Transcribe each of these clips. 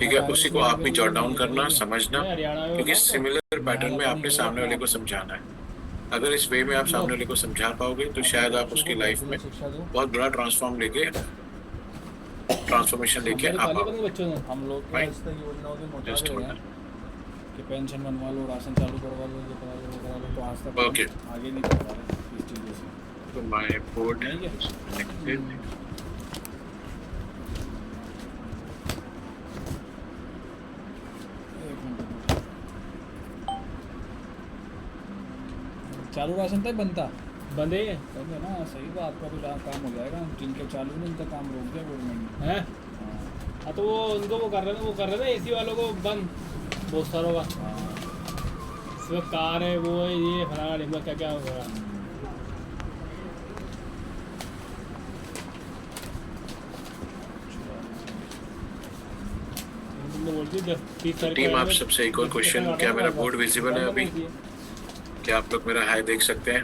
ठीक है, उसी को आप भी जॉट डाउन करना, समझना, क्योंकि सिमिलर पैटर्न में आपने सामने वाले को समझाना है। अगर इस वे में आप सामने वाले को समझा पाओगे तो शायद आप उसकी लाइफ में बहुत बड़ा ट्रांसफॉर्मेशन लेके आ पाओगे। बच्चों ने हम लोग को राइट, आज तक योजना होगी मोटा जस्ट रहे हैं कि पेंशन बनवा लो, राशन चालू करवा लो, ये करा लो, वो करा लो, तो आज तक ओके। आगे नहीं बढ़ पा रहे इस चीज़ों से। तो माय पोर्ट नहीं क्या? कनेक्टेड। एक मिनट, चालू राशन तक बनता बंदे ही है बंद है ना, सही बात, आपका तो काम हो जाएगा। जिनके चालू नहीं उनका काम रोक दिया गवर्नमेंट ने। हैं? हाँ तो वो उनको वो कर रहे थे एसी वालों को बंद, बहुत सारों का सिर्फ कार है, वो है, ये फलाना ढिमका क्या क्या हो गया। तुमने बोलती 10-30 तारीख टीम, को आप आएंगे, सबसे एक और क्वेश्चन, क्या मेरा बोर्ड विजिबल है अभी? क्या आप लोग मेरा हाई देख सकते हैं?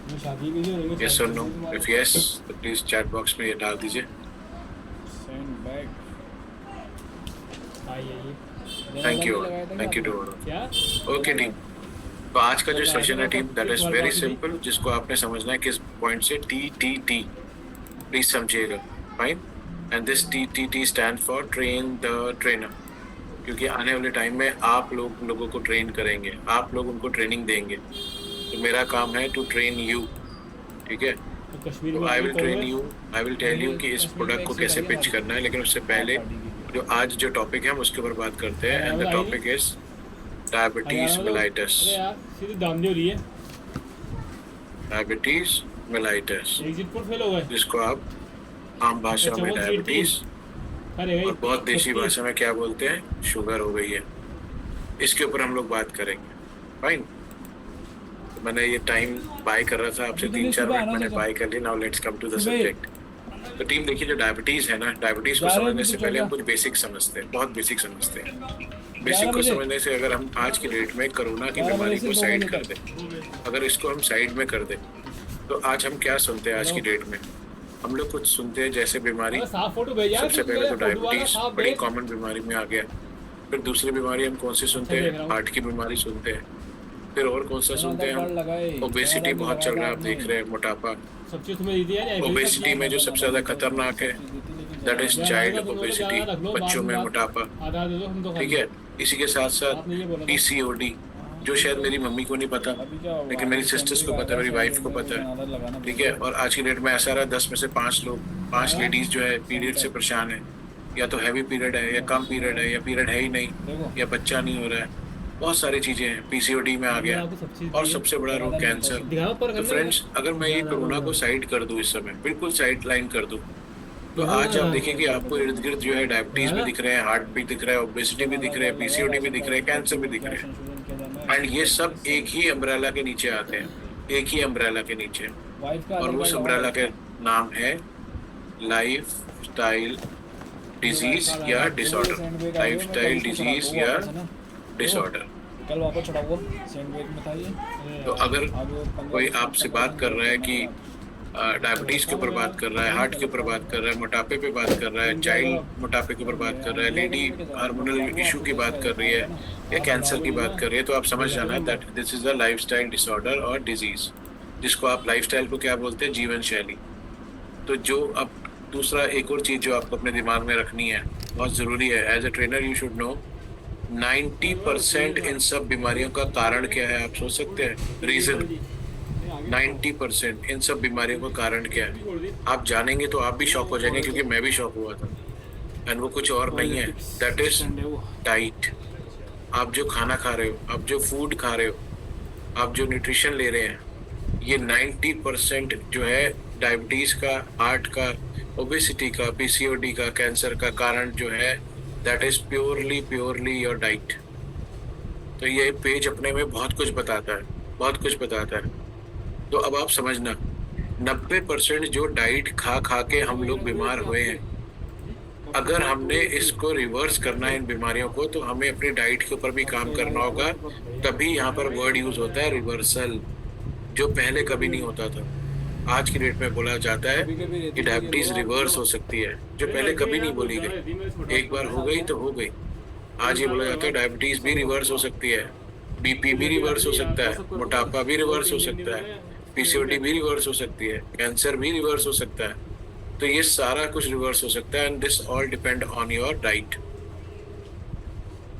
मैं शादी के लिए यस और नो? इफ यस तो प्लीज चैट बॉक्स में ये डाल दीजिए। Send back. Thank you to all. क्या ओके टीम, तो आज का जो सेशन है team, that is very simple, जिसको आपने समझना है किस पॉइंट से, टी टी टी, प्लीज समझिएगा। Fine, and this T T T stand for train the trainer, क्योंकि आने वाले टाइम में आप लोगों को ट्रेन करेंगे, आप लोग उनको ट्रेनिंग देंगे, तो मेरा काम है टू ट्रेन यू। ठीक है, तो कश्मीर तो में आई विल कौन ट्रेन है? You, I will tell you कि इस प्रोडक्ट को कैसे पिच करना है, लेकिन उससे पहले जो आज जो टॉपिक है हम उसके ऊपर बात करते हैं, and the topic is diabetes mellitus. अरे यार सीधी दाम दे हो रही है, diabetes mellitus, exit port fail हो गए। जिसको आप आम भाषा में डायबिटीज अरे और बहुत देशी भाषा में क्या बोलते हैं, शुगर हो गई है, इसके ऊपर हम लोग बात करेंगे। फाइन, तो मैंने ये टाइम बाय कर रहा था आपसे, 3-4 मिनट मैंने बाय कर ली। Now let's come to the subject. तो टीम देखिए, जो डायबिटीज है ना, डायबिटीज को समझने से पहले हम कुछ बेसिक समझते हैं, बहुत बेसिक समझते हैं। बेसिक को समझने से अगर हम आज की डेट में कोरोना की बीमारी को साइड कर दें, अगर इसको हम साइड में कर दें, तो आज हम क्या सुनते हैं? आज की डेट में हम लोग कुछ सुनते हैं जैसे बीमारी, साफ फोटो भेजा सबसे पहले तो डायबिटीज बड़ी कॉमन बीमारी में आ गया। फिर दूसरी बीमारी हम कौन सी सुनते हैं? हार्ट की बीमारी सुनते हैं। फिर और कौन सा सुनते हैं हम? ओबेसिटी बहुत चल रहा है, आप देख रहे हैं, मोटापा। सब चीज तुम्हें दी थी यार। ओबेसिटी में जो सबसे ज्यादा खतरनाक है, दैट इज चाइल्ड ओबेसिटी, बच्चों में मोटापा। आधा दे दो हम तो। ठीक है, इसी के साथ साथ पीसीओडी, जो शायद मेरी मम्मी को नहीं पता, लेकिन मेरी सिस्टर्स को पता है, मेरी वाइफ को पता है। ठीक है, और आज की डेट में ऐसा रहा 10 में से 5 लेडीज जो है पीरियड से परेशान है, या तो हैवी पीरियड है, या कम पीरियड है, या पीरियड है ही नहीं, या बच्चा नहीं हो रहा है। बहुत सारी चीजें हैं, पीसीओडी में आ गया, और सबसे बड़ा रोग कैंसर। तो फ्रेंड्स, अगर मैं ये कोरोना को साइड कर दूं, इस समय बिल्कुल साइड लाइन कर दूं, तो आज आप देखिए कि आपको इर्द गिर्द जो है डायबिटीज भी दिख रहे हैं, हार्ट भी दिख रहा है, ओबेसिटी भी दिख रहे हैं, पीसीओडी भी दिख रहे हैं, कैंसर भी दिख रहे हैं, एंड ये सब एक ही अम्ब्रेला के नीचे आते हैं, एक ही अम्ब्रेला के नीचे, और उस अम्ब्रेला के नाम है लाइफ स्टाइल डिजीज या डिसऑर्डर। लाइफ स्टाइल डिजीज या डिसऑर्डर। कल वापस चढ़ा वो सैंडविच में था ये। तो अगर कोई आपसे बात कर रहा है कि डायबिटीज के ऊपर बात कर रहा है, हार्ट के ऊपर बात कर रहा है, मोटापे पे बात कर रहा है, चाइल्ड मोटापे के ऊपर बात कर रहा है, लेडी हार्मोनल इशू की बात कर रही है, या कैंसर की बात कर रही है, तो आप समझ जाना है that this is a lifestyle disorder और डिजीज, जिसको आप लाइफस्टाइल को क्या बोलते हैं? जीवन शैली। तो जो अब दूसरा एक और चीज जो आपको अपने दिमाग में रखनी है, बहुत जरूरी है, as a trainer you should know, 90% इन सब बीमारियों का कारण क्या है? आप सोच सकते हैं रीजन? 90% इन सब बीमारियों का कारण क्या है? आप जानेंगे तो आप भी शॉक हो जाएंगे, क्योंकि मैं भी शॉक हुआ था। एंड वो कुछ और नहीं है, दैट इज डाइट। आप जो खाना खा रहे हो, आप जो फूड खा रहे हो, आप जो न्यूट्रिशन ले रहे हैं, ये 90% जो है डायबिटीज का, हार्ट का, ओबेसिटी का, पीसीओडी का, कैंसर का कारण जो है, that is purely your diet. तो ये पेज अपने में बहुत कुछ बताता है, बहुत कुछ बताता है। तो अब आप समझना, 90% जो डाइट खा खा के हम लोग बीमार हुए हैं, अगर हमने इसको रिवर्स करना है इन बीमारियों को, तो हमें अपनी डाइट के ऊपर भी काम करना होगा। तभी यहाँ पर वर्ड यूज होता है रिवर्सल, जो पहले कभी नहीं होता था। आज की डेट में बोला जाता है कि डायबिटीज रिवर्स हो सकती है, जो पहले कभी नहीं बोली गई। एक बार हो गई तो हो गई। आज ये बोला जाता है डायबिटीज भी रिवर्स हो सकती है, बीपी भी रिवर्स हो सकता है, मोटापा भी रिवर्स हो सकता है, पीसीओडी भी रिवर्स हो सकती है, कैंसर भी रिवर्स हो सकता है। तो ये सारा कुछ रिवर्स हो सकता है, and this all depend on your diet.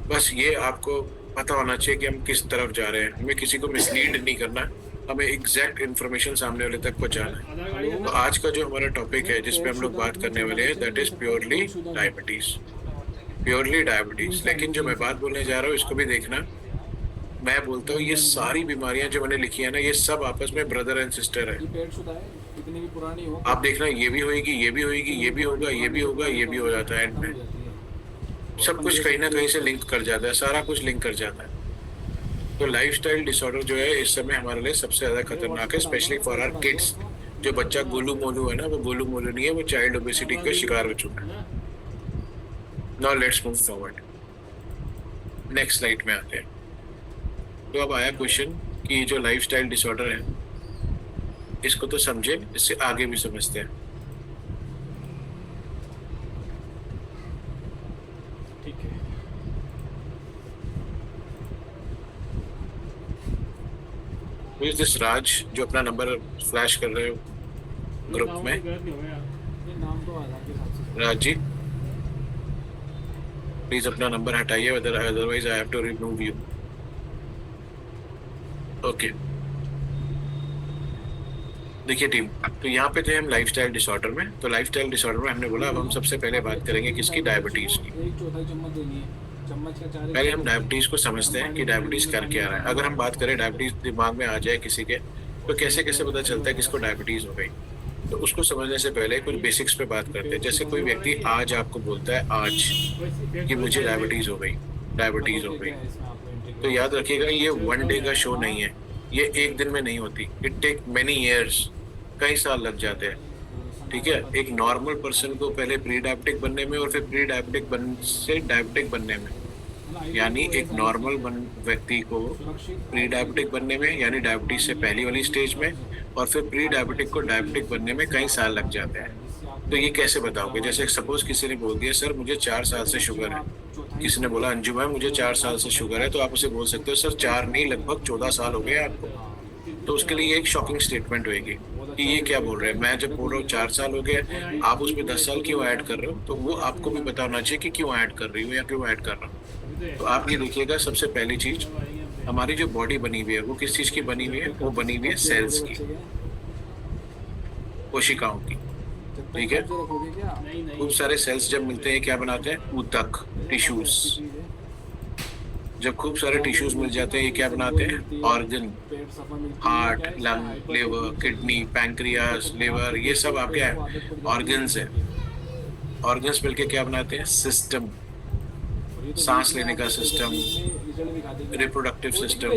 बस ये आपको पता होना चाहिए कि हम किस तरफ जा रहे हैं। हमें किसी को मिसलीड नहीं करना, हमें एग्जैक्ट इन्फॉर्मेशन सामने वाले तक पहुंचाना है। तो आज का जो हमारा टॉपिक है जिस पे हम लोग बात करने वाले हैं, that is purely diabetes. Purely diabetes. लेकिन जो मैं बात बोलने जा रहा हूँ इसको भी देखना। मैं बोलता हूँ ये सारी बीमारियां जो मैंने लिखी है ना, ये सब आपस में ब्रदर एंड सिस्टर है। कितनी भी पुरानी हो, आप देखना, ये भी होएगी, ये भी होएगी, ये भी होगा, ये भी होगा, ये भी हो जाता है एंड में। सब कुछ कहीं ना कहीं से लिंक कर जाता है, सारा कुछ लिंक कर जाता है। तो लाइफस्टाइल डिसऑर्डर जो है इस समय हमारे लिए सबसे ज्यादा खतरनाक है, स्पेशली फॉर आवर किड्स। जो बच्चा गोलू मोलू है ना, वो गोलू मोलू नहीं है, वो चाइल्ड ओबेसिटी का शिकार हो चुका है। Now let's move forward. Next slide में आते हैं। तो अब आया क्वेश्चन कि ये जो लाइफस्टाइल डिसऑर्डर है इसको तो समझे, इससे आगे भी समझते हैं। ठीक है। Who is this राज जो अपना नंबर फ्लैश कर रहे हो ग्रुप में? ये नाम तो आधार के हिसाब से। राज जी प्लीज अपना नंबर हटाइए, otherwise I have to remove you. Okay, देखिए टीम, तो यहाँ पे थे हम लाइफस्टाइल डिसऑर्डर में। तो लाइफस्टाइल डिसऑर्डर में हमने बोला अब हम सबसे पहले बात करेंगे किसकी? डायबिटीज की। एक चौथाई चम्मच देनी है, चम्मच का 4। पहले हम डायबिटीज को समझते हैं कि डायबिटीज कर क्या रहा है। अगर हम बात करें डायबिटीज दिमाग में आ जाए किसी के, तो कैसे कैसे पता चलता है किसको डायबिटीज हो गई? तो उसको समझने से पहले कुछ बेसिक्स पे बात करते हैं। जैसे कोई व्यक्ति आज आपको बोलता है आज कि मुझे डायबिटीज हो गई, डायबिटीज हो गई, तो याद रखिएगा ये वन डे का शो नहीं है, ये एक दिन में नहीं होती। इट टेक मेनी ईयर्स, कई साल लग जाते हैं। ठीक है, एक नॉर्मल पर्सन को पहले प्री डायबिटिक बनने में और फिर प्री डायबिटिक से डायबिटिक बनने में, यानी एक नॉर्मल व्यक्ति को प्री डायबिटिक बनने में यानी डायबिटीज से पहली वाली स्टेज में, और फिर प्री डायबिटिक को डायबिटिक बनने में कई साल लग जाते हैं। तो ये कैसे बताओगे? जैसे सपोज किसी ने बोल दिया सर मुझे 4 साल से शुगर है, किसी ने बोला अंजू मैम मुझे 4 साल से शुगर है, तो आप उसे बोल सकते हो सर 4 नहीं लगभग 14 साल हो गए आपको। तो उसके लिए एक शॉकिंग स्टेटमेंट होगी कि ये क्या बोल रहे हैं। मैं जब बोल रहा हूँ 4 साल हो गए, आप उसमें 10 साल क्यों ऐड कर रहे हो? तो वो आपको भी पता होना चाहिए कि क्यों ऐड कर रही हो या क्यों ऐड कर रहा हूँ। तो आप ये देखिएगा, सबसे पहली चीज हमारी जो बॉडी बनी हुई है वो किस चीज की बनी हुई है? वो बनी हुई है सेल्स की, कोशिकाओं की। ठीक है, खूब सारे सेल्स जब मिलते हैं क्या बनाते हैं? ऊतक, टिश्यूज। जब खूब सारे टिश्यूज मिल जाते हैं ये क्या बनाते हैं? Organ, heart, lung, liver, kidney, pancreas, liver, ये सब आपके ऑर्गन्स हैं। ऑर्गन्स मिलके क्या बनाते हैं? सिस्टम, सांस लेने का system, reproductive system,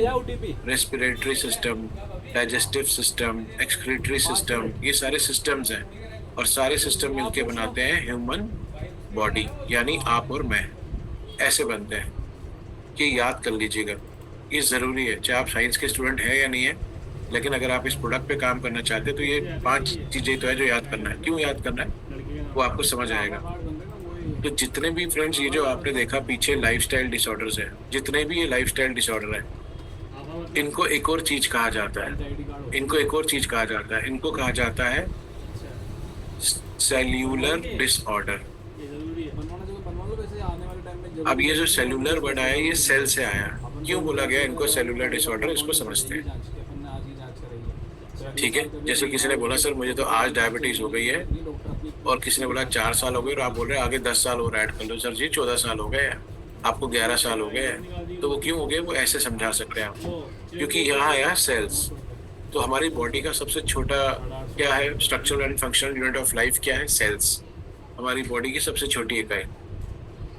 respiratory system, digestive system, excretory system, ये सारे सिस्टम्स हैं। और सारे सिस्टम मिलके बनाते हैं ह्यूमन बॉडी, यानी आप और मैं ऐसे बनते हैं। ये याद कर लीजिएगा, ये ज़रूरी है, चाहे आप साइंस के स्टूडेंट हैं या नहीं है। लेकिन अगर आप इस प्रोडक्ट पे काम करना चाहते हैं तो ये 5 चीज़ें तो है जो याद करना है। क्यों याद करना है वो आपको समझ आएगा। तो जितने भी फ्रेंड्स ये जो आपने देखा पीछे लाइफस्टाइल डिसऑर्डर्स हैं, जितने भी ये लाइफस्टाइल डिसऑर्डर हैं, इनको एक और चीज़ कहा जाता है, इनको एक और चीज़ कहा जाता है, इनको कहा जाता है सेल्यूलर डिसऑर्डर। अब ये जो सेल्यूलर वर्ड आया ये सेल से आया। क्यों बोला गया इनको सेल्यूलर डिसऑर्डर, इसको समझते हैं। ठीक है, जैसे किसी ने बोला सर मुझे तो आज डायबिटीज हो गई है, और किसी ने बोला 4 साल हो गए, और आप बोल रहे हैं आगे 10 साल और ऐड कर लो। सर जी 14 साल हो गए, आपको 11 साल हो गए, तो वो क्यों हो गए वो ऐसे समझा सकते हैं आप, क्योंकि यहाँ आया सेल्स। तो हमारी बॉडी का सबसे छोटा क्या है? Structural and functional unit of life क्या है? सेल्स। हमारी बॉडी की सबसे छोटी इकाई।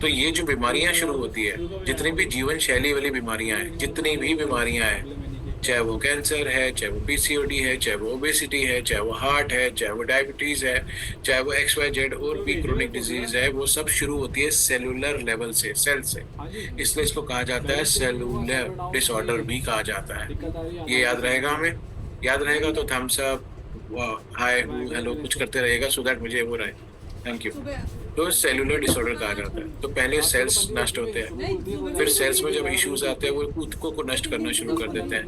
तो ये जो बीमारियां शुरू होती है, जितनी भी जीवन शैली वाली बीमारियां हैं, जितनी भी बीमारियां हैं, चाहे वो कैंसर है, चाहे वो पीसीओडी है, चाहे वो ओबेसिटी है, चाहे वो हार्ट है, चाहे वो डायबिटीज है, चाहे वो XYZ और भी क्रोनिक डिजीज है, वो सब शुरू होती है सेलुलर लेवल से, सेल से। इसलिए इसको कहा जाता है सेलुलर डिसऑर्डर भी कहा जाता है। ये याद रहेगा, हमें याद रहेगा तो थम्स अप, हाय हेलो कुछ करते रहेगा, सो दैट मुझे वो रहे। Thank you. तो सेलुलर डिसऑर्डर कहा जाता है। तो पहले सेल्स नष्ट होते हैं, फिर सेल्स में जब इश्यूज आते हैं वो ऊतकों को नष्ट करना शुरू कर देते हैं,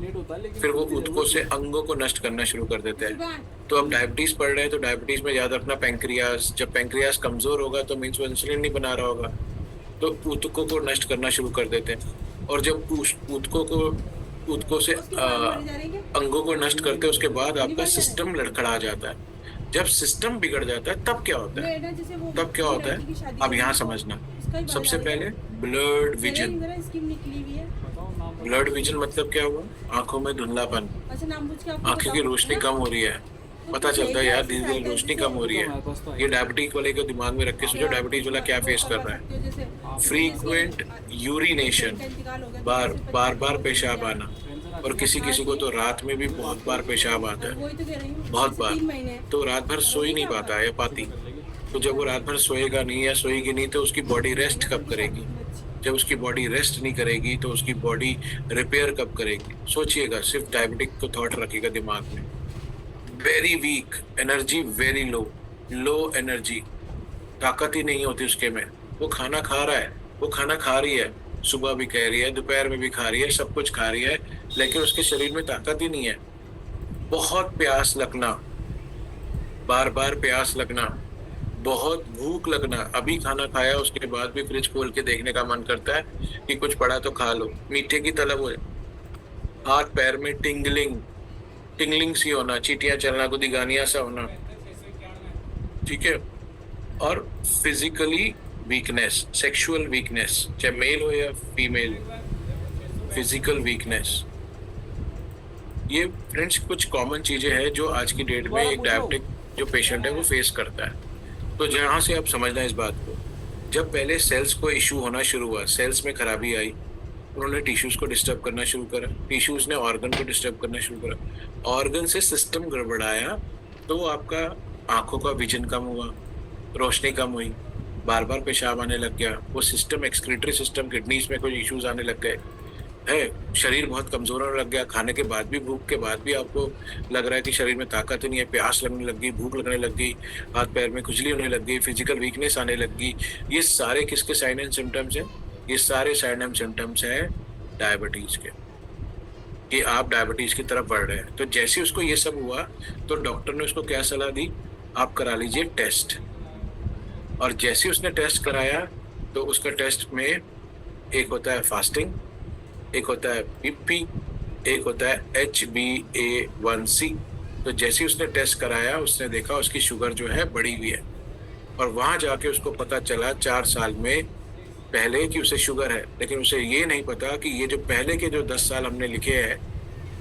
फिर वो ऊतकों से अंगों को नष्ट करना शुरू कर देते हैं। तो अब डायबिटीज पढ़ रहे हैं, तो डायबिटीज में याद रखना पैंक्रियास, जब पैंक्रियास कमजोर होगा तो मीन्स वो इंसुलिन नहीं बना रहा होगा, तो ऊतकों को नष्ट करना शुरू कर देते हैं। और जब ऊतकों से अंगों को नष्ट करते हैं, उसके बाद आपका सिस्टम लड़खड़ा जाता है। जब सिस्टम बिगड़ जाता है तब क्या होता है? तब क्या होता है अब यहाँ समझना। सबसे पहले ब्लड विजन। ब्लड विजन मतलब क्या हुआ? आंखों में धुंधलापन, आंखें की रोशनी कम हो रही है। पता चलता है यार धीरे धीरे रोशनी कम हो रही है। ये डायबिटीज वाले को दिमाग में रख के सोचो, डायबिटीज वाला क्या फेस कर रहा है। फ्रीक्वेंट यूरिनेशन, बार बार पेशाब आना, और किसी किसी को तो रात में भी बहुत बार पेशाब आता है, बहुत बार। तो रात भर सो ही नहीं पाता है या पाती। तो जब वो रात भर सोएगा नहीं या सोएगी नहीं तो उसकी बॉडी रेस्ट कब करेगी? जब उसकी बॉडी रेस्ट नहीं करेगी तो उसकी बॉडी रिपेयर कब करेगी? सोचिएगा, सिर्फ डायबिटिक को थॉट रखिएगा दिमाग में। Very weak energy, very low energy, ताकत ही नहीं होती उसके में। वो खाना खा रहा है, वो खाना खा रही है, सुबह भी कह रही है, दोपहर में भी खा रही है, सब कुछ खा रही है, लेकिन उसके शरीर में ताकत ही नहीं है। बहुत प्यास लगना, बार बार प्यास लगना, बहुत भूख लगना, अभी खाना खाया उसके बाद भी फ्रिज खोल के देखने का मन करता है कि कुछ पड़ा तो खा लो, मीठे की तलब हो। हाथ पैर में टिंगलिंग सी होना, चीटियां चलना, गुदीगानियां सा होना, ठीक है। और फिजिकली वीकनेस, सेक्सुअल वीकनेस, चाहे मेल हो या फीमेल, फिजिकल वीकनेस। ये फ्रेंड्स कुछ कॉमन चीजें हैं जो आज की डेट में एक डायबिटिक जो पेशेंट है वो फेस करता है। तो जहाँ से आप समझना इस बात को, जब पहले सेल्स को इशू होना शुरू हुआ, सेल्स में खराबी आई, उन्होंने टिश्यूज को डिस्टर्ब करना शुरू करा, टिश्यूज ने ऑर्गन को डिस्टर्ब करना शुरू करा, ऑर्गन से सिस्टम गड़बड़ाया, तो आपका आंखों का विजन कम हुआ, रोशनी कम हुई, बार बार पेशाब आने लग गया, वो सिस्टम एक्सक्रीटरी सिस्टम, किडनीज में कुछ इश्यूज आने लग गए है, शरीर बहुत कमजोर होने लग गया, खाने के बाद भी, भूख के बाद भी आपको लग रहा है कि शरीर में ताकत ही नहीं है, प्यास लगने लग गई, भूख लगने लग गई, हाथ पैर में खुजली होने लग गई, फिजिकल वीकनेस आने लग गई। ये सारे किसके साइन एंड सिम्टम्स हैं? ये सारे साइन एंड सिम्टम्स हैं डायबिटीज के, कि आप डायबिटीज की तरफ बढ़ रहे हैं। तो जैसे उसको ये सब हुआ तो डॉक्टर ने उसको क्या सलाह दी? आप करा लीजिए टेस्ट। और जैसे उसने टेस्ट कराया तो उसका टेस्ट में एक होता है फास्टिंग, एक होता है बीपी, एक होता है HbA1c। तो जैसे उसने टेस्ट कराया उसने देखा उसकी शुगर जो है बढ़ी हुई है, और वहाँ जाके उसको पता चला 4 साल में पहले कि उसे शुगर है, लेकिन उसे ये नहीं पता कि ये जो पहले के जो 10 साल हमने लिखे हैं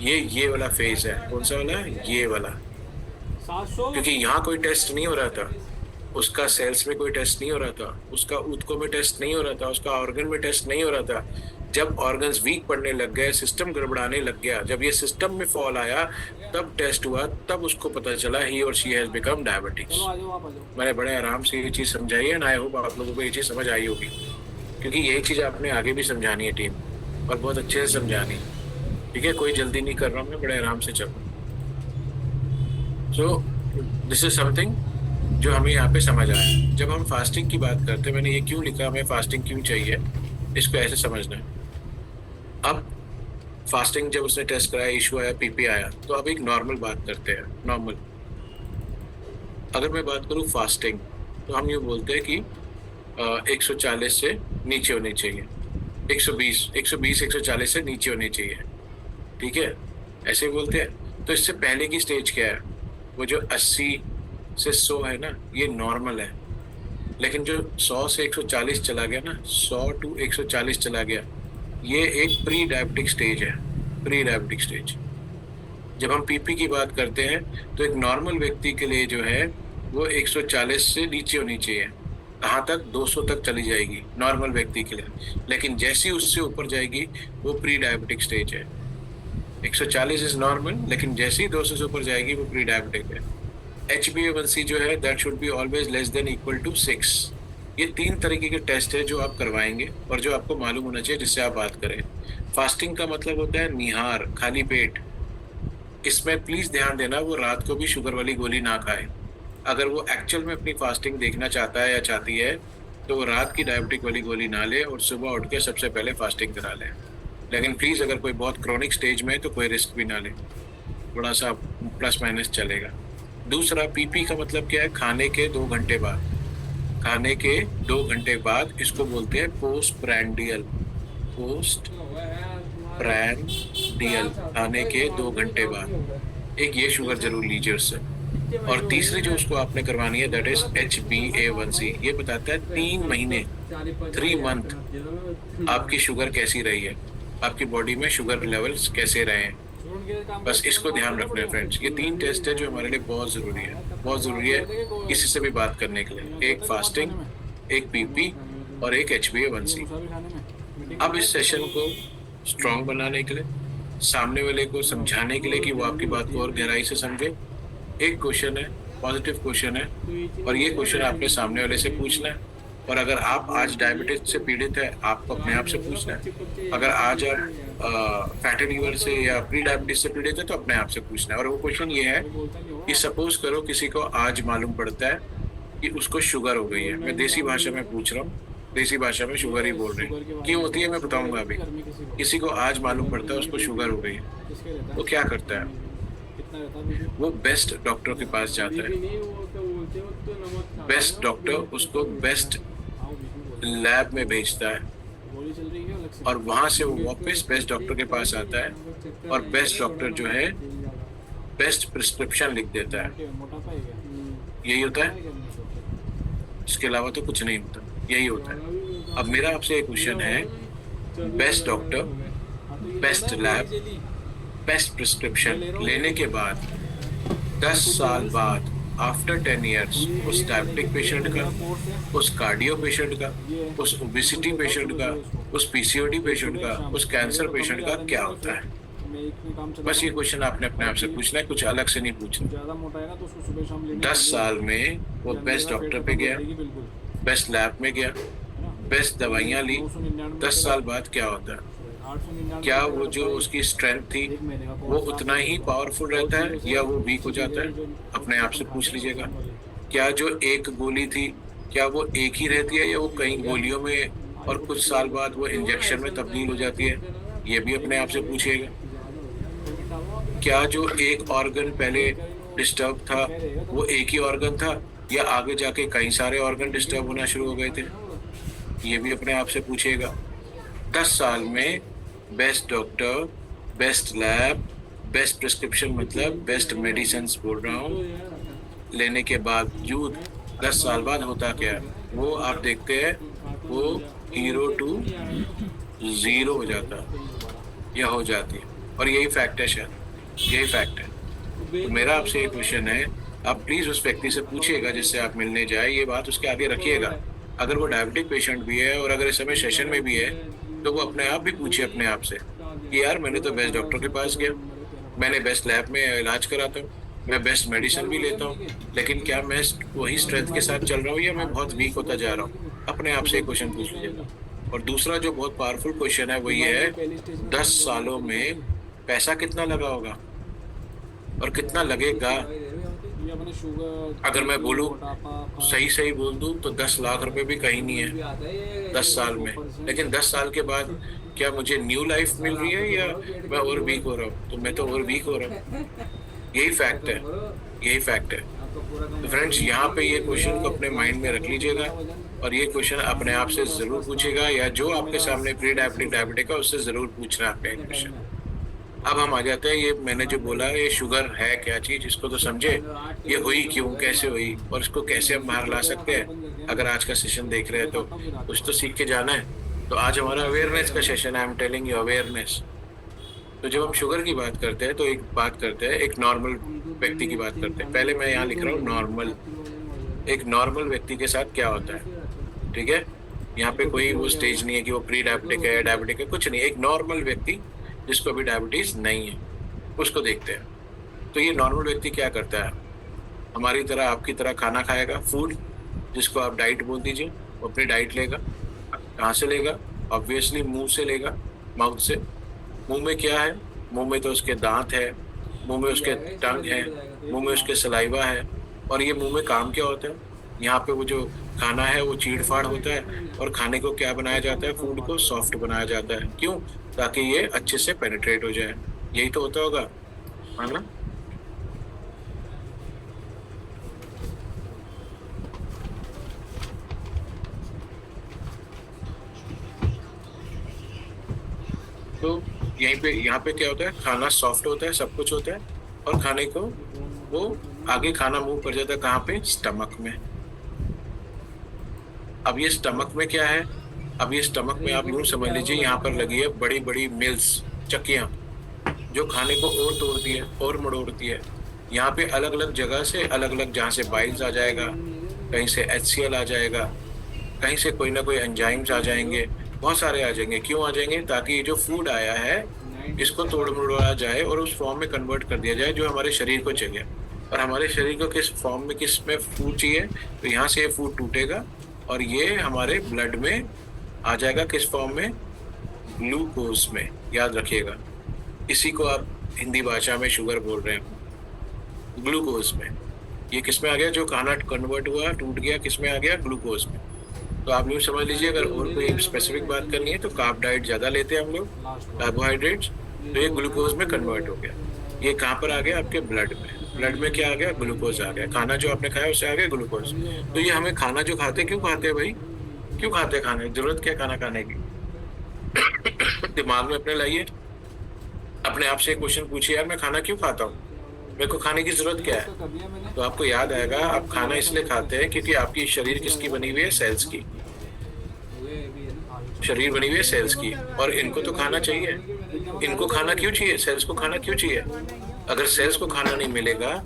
ये वाला फेज है। कौन सा वाला? ये वाला। क्योंकि यहाँ कोई टेस्ट नहीं हो रहा था, उसका सेल्स में कोई टेस्ट नहीं हो रहा था, उसका ऊतकों में टेस्ट नहीं हो रहा था, उसका ऑर्गन में टेस्ट नहीं हो रहा था। जब ऑर्गन्स वीक पड़ने लग गए, सिस्टम गड़बड़ाने लग गया, जब ये सिस्टम में फॉल आया तब टेस्ट हुआ, तब उसको पता चला ही और शी हैज बिकम डायबिटिक्स। मैंने बड़े आराम से ये चीज़ समझाई है ना, आई होप आप लोगों को ये चीज़ समझ आई होगी, क्योंकि यही चीज़ आपने आगे भी समझानी है टीम, और बहुत अच्छे से समझानी। ठीक है, कोई जल्दी नहीं कर रहा हूँ मैं, बड़े आराम से चलो। सो दिस इज समथिंग जो हमें यहाँ पे समझ आया। जब हम फास्टिंग की बात करते हैं, मैंने ये क्यों लिखा, हमें फास्टिंग क्यों चाहिए, इसको ऐसे समझना है। अब फास्टिंग जब उसने टेस्ट कराया, इशू आया, पीपी आया, तो अब एक नॉर्मल बात करते हैं। नॉर्मल अगर मैं बात करूँ फास्टिंग, तो हम ये बोलते हैं कि 140 से नीचे होनी चाहिए, 120, 140 से नीचे होनी चाहिए, ठीक है, ऐसे बोलते हैं। तो इससे पहले की स्टेज क्या है? वो जो 80 से 100 है ना, ये नॉर्मल है। लेकिन जो 100 से 140 चला गया ना, 100 to 140 चला गया, ये एक प्री डायबिटिक स्टेज है। Pre diabetic stage. जब हम पीपी की बात करते हैं तो एक नॉर्मल व्यक्ति के लिए जो है वो 140 से नीचे होनी चाहिए। कहाँ तक? 200 तक चली जाएगी नॉर्मल व्यक्ति के लिए। लेकिन जैसी उससे ऊपर जाएगी वो प्री डायबिटिक स्टेज है। 140 इज नॉर्मल, लेकिन जैसे ही 200 से ऊपर जाएगी वो प्री डायबिटिक है। HbA1c जो है that should be always less than equal to 6। ये 3 तरीके के टेस्ट है जो आप करवाएंगे और जो आपको मालूम होना चाहिए जिससे आप बात करें। फास्टिंग का मतलब होता है निहार, खाली पेट, इसमें प्लीज ध्यान देना, वो रात को भी शुगर वाली गोली ना खाए। अगर वो एक्चुअल में अपनी फास्टिंग देखना चाहता है या चाहती है तो वो रात की डायबिटिक वाली गोली ना ले और सुबह उठ के सबसे पहले फास्टिंग करा ले। लेकिन प्लीज अगर कोई बहुत क्रोनिक स्टेज में है तो कोई रिस्क भी ना ले, थोड़ा सा प्लस माइनस चलेगा। दूसरा, पीपी का मतलब क्या है? खाने के 2 घंटे बाद। खाने के 2 घंटे बाद इसको बोलते हैं पोस्ट प्रैंडियल। पोस्ट प्रैंडियल, खाने के 2 घंटे बाद एक ये शुगर जरूर लीजिए उससे। और तीसरी जो उसको आपने करवानी है दैट इज HbA1c। ये बताता है 3 महीने 3 मंथ आपकी शुगर कैसी रही है, आपकी बॉडी में शुगर लेवल्स कैसे रहे हैं। बस इसको ध्यान रखना है फ्रेंड्स। ये 3 टेस्ट है जो हमारे लिए बहुत ज़रूरी है, बहुत ज़रूरी है किसी से भी बात करने के लिए। एक फास्टिंग, एक पीपी और एक HbA1c। अब इस सेशन को स्ट्रॉन्ग बनाने के लिए, सामने वाले को समझाने के लिए कि वो आपकी बात को और गहराई से समझे, एक क्वेश्चन है, पॉजिटिव क्वेश्चन है, और ये क्वेश्चन आपने सामने वाले से पूछना है। और अगर आप आज डायबिटीज से पीड़ित है, आपको अपने आप से पूछना है। अगर आज आप फैटी लीवर से या प्री डायबिटीज से पीड़ित है तो अपने आप से पूछना है। और वो क्वेश्चन ये है कि सपोज करो किसी को आज मालूम पड़ता है कि उसको शुगर हो गई है। मैं देसी भाषा में पूछ रहा हूँ, देसी भाषा में शुगर ही बोल रहे हैं। क्यों होती है मैं बताऊंगा अभी। किसी को आज मालूम पड़ता है उसको शुगर हो गई है, वो क्या करता है? वो बेस्ट डॉक्टर के पास जाता है। बेस्ट डॉक्टर उसको बेस्ट लैब में भेजता है और वहां से वो वापस बेस्ट डॉक्टर के पास आता है और बेस्ट डॉक्टर जो है बेस्ट प्रिस्क्रिप्शन लिख देता है। यही होता है, इसके अलावा तो कुछ नहीं होता, यही होता है। अब मेरा आपसे एक क्वेश्चन है, best doctor, best lab, best prescription लेने के बाद 10 साल बाद आफ्टर 10 ईयर्स उस डायबिटिक पेशेंट का, उस कार्डियो पेशेंट का, उस ओबेसिटी पेशेंट का, उस PCOD पेशेंट का, उस कैंसर पेशेंट का क्या होता है? बस ये क्वेश्चन आपने अपने आप से पूछना है, कुछ अलग से नहीं पूछना। 10 साल में वो बेस्ट डॉक्टर पे गया, बेस्ट लैब में गया, बेस्ट दवाइयाँ ली, 10 साल बाद क्या होता है? क्या वो जो उसकी स्ट्रेंथ थी वो उतना ही पावरफुल रहता है या वो वीक हो जाता है? अपने आप से पूछ लीजिएगा। क्या जो एक गोली थी क्या वो एक ही रहती है या वो कई गोलियों में और कुछ साल बाद वो इंजेक्शन में तब्दील हो जाती है? ये भी अपने आप से पूछिएगा। क्या जो एक ऑर्गन पहले डिस्टर्ब था वो एक ही ऑर्गन था या आगे जाके कई सारे ऑर्गन डिस्टर्ब होना शुरू हो गए थे? ये भी अपने आप से पूछिएगा। 10 साल में best doctor, best lab, best prescription मतलब बेस्ट मेडिसिन बोल रहा हूँ, लेने के बावजूद 10 साल बाद होता क्या है? वो आप देखते हैं वो 0 to 0 हो जाता या हो जाती है। और यही फैक्ट है, शायद यही फैक्ट है। तो मेरा आपसे एक क्वेश्चन है, आप प्लीज़ उस व्यक्ति से पूछिएगा जिससे आप मिलने जाए, ये बात उसके आगे रखिएगा। अगर वो डायबिटिक पेशेंट भी है और अगर इस समय सेशन में भी है तो वो अपने आप भी पूछे अपने आप से कि यार मैंने तो बेस्ट डॉक्टर के पास गया, मैंने बेस्ट लैब में इलाज कराता हूँ, मैं बेस्ट मेडिसिन भी लेता हूँ, लेकिन क्या मैं वही स्ट्रेंथ के साथ चल रहा हूँ या मैं बहुत वीक होता जा रहा हूँ? अपने आप से एक क्वेश्चन पूछ लीजिएगा। और दूसरा जो बहुत पावरफुल क्वेश्चन है वो ये है, 10 सालों में पैसा कितना लगा होगा और कितना लगेगा? अगर मैं बोलूँ सही बोल दूँ तो 10 लाख रुपए भी कहीं नहीं है 10 साल में। लेकिन 10 साल के बाद क्या मुझे न्यू लाइफ मिल रही है या मैं और वीक हो रहा हूँ? तो मैं तो और वीक हो रहा हूँ। यही फैक्ट है, यही फैक्ट है। तो फ्रेंड्स यहाँ पे ये क्वेश्चन को अपने माइंड में रख लीजिएगा और ये क्वेश्चन अपने आप से ज़रूर पूछेगा या जो आपके सामने प्री डायबिटिक डायबिटिक है उससे ज़रूर पूछना आपका क्वेश्चन। अब हम आ जाते हैं, ये मैंने जो बोला ये शुगर है क्या चीज़, इसको तो समझे, ये हुई क्यों, कैसे हुई और इसको कैसे हम बाहर ला सकते हैं। अगर आज का सेशन देख रहे हैं तो कुछ तो सीख के जाना है। तो आज हमारा अवेयरनेस का सेशन है, I am telling you awareness. तो जब हम शुगर की बात करते हैं तो एक बात करते हैं, एक नॉर्मल व्यक्ति की बात करते हैं। पहले मैं यहाँ लिख रहा हूँ नॉर्मल, एक नॉर्मल व्यक्ति के साथ क्या होता है, ठीक है। यहाँ पे कोई वो स्टेज नहीं है कि वो प्री डायबिटिक है, डायबिटिक है, कुछ नहीं। एक नॉर्मल व्यक्ति जिसको अभी डायबिटीज नहीं है उसको देखते हैं। तो ये नॉर्मल व्यक्ति क्या करता है, हमारी तरह आपकी तरह खाना खाएगा, फूड जिसको आप डाइट बोल दीजिए, वो अपनी डाइट लेगा। कहाँ से लेगा? ऑब्वियसली मुंह से लेगा, माउथ से। मुंह में क्या है? मुंह में तो उसके दांत है, मुंह में उसके टंग है, मुंह में उसके सलाइवा है। और ये मुंह में काम क्या होता है, यहाँ पे वो जो खाना है वो चीड़ फाड़ होता है और खाने को क्या बनाया जाता है, फूड को सॉफ्ट बनाया जाता है। क्यों? ताकि ये अच्छे से पेनिट्रेट हो जाए। यही तो होता होगा, है ना? तो यहाँ पे क्या होता है, खाना सॉफ्ट होता है, सब कुछ होता है और खाने को वो आगे खाना मूव कर जाता है कहाँ पे, स्टमक में। अब ये स्टमक में क्या है, अब ये स्टमक में आप यूं समझ लीजिए यहाँ पर लगी है बड़ी बड़ी मिल्स, चक्कियां, जो खाने को और तोड़ती है और मड़ोड़ती है। यहाँ पे अलग अलग जगह से अलग अलग, जहाँ से बाइल्स आ जाएगा, कहीं से HCl आ जाएगा, कहीं से कोई ना कोई एंजाइम्स आ जाएंगे, बहुत सारे आ जाएंगे। क्यों आ जाएंगे? ताकि ये जो फूड आया है इसको तोड़ मड़ोड़ा जाए और उस फॉर्म में कन्वर्ट कर दिया जाए जो हमारे शरीर को चाहिए। और हमारे शरीर को किस फॉर्म में, किस में फूड चाहिए, तो यहाँ से ये फूड टूटेगा और ये हमारे ब्लड में आ जाएगा, किस फॉर्म में, ग्लूकोज में। याद रखिएगा, इसी को आप हिंदी भाषा में शुगर बोल रहे हैं, ग्लूकोज में। ये किस में आ गया, जो खाना कन्वर्ट हुआ, टूट गया, किस में आ गया, ग्लूकोज में। तो आप यूँ समझ लीजिए, अगर और कोई स्पेसिफिक बात करनी है तो कार्ब डाइट ज़्यादा लेते हैं हम लोग, कार्बोहाइड्रेट्स, तो ये ग्लूकोज में कन्वर्ट हो गया। ये कहाँ पर आ गया, आपके ब्लड में। ब्लड में क्या आ गया, ग्लूकोज आ गया। खाना जो आपने खाया उससे आ गया ग्लूकोज। तो ये हमें खाना जो खाते, क्यों खाते हैं भाई, क्यों खाते हैं खाने, जरूरत क्या खाना खाने की? दिमाग में अपने लाइए, अपने आप से एक क्वेश्चन पूछिए, यार मैं खाना क्यों खाता हूँ, मेरे को खाने की जरूरत क्या है? तो आपको याद आएगा, आप खाना इसलिए खाते हैं क्योंकि आपकी शरीर किसकी बनी हुई है, सेल्स की। शरीर बनी हुई है सेल्स की, और इनको तो खाना चाहिए। इनको खाना क्यों चाहिए, सेल्स को खाना क्यों चाहिए? अगर सेल्स को खाना नहीं मिलेगा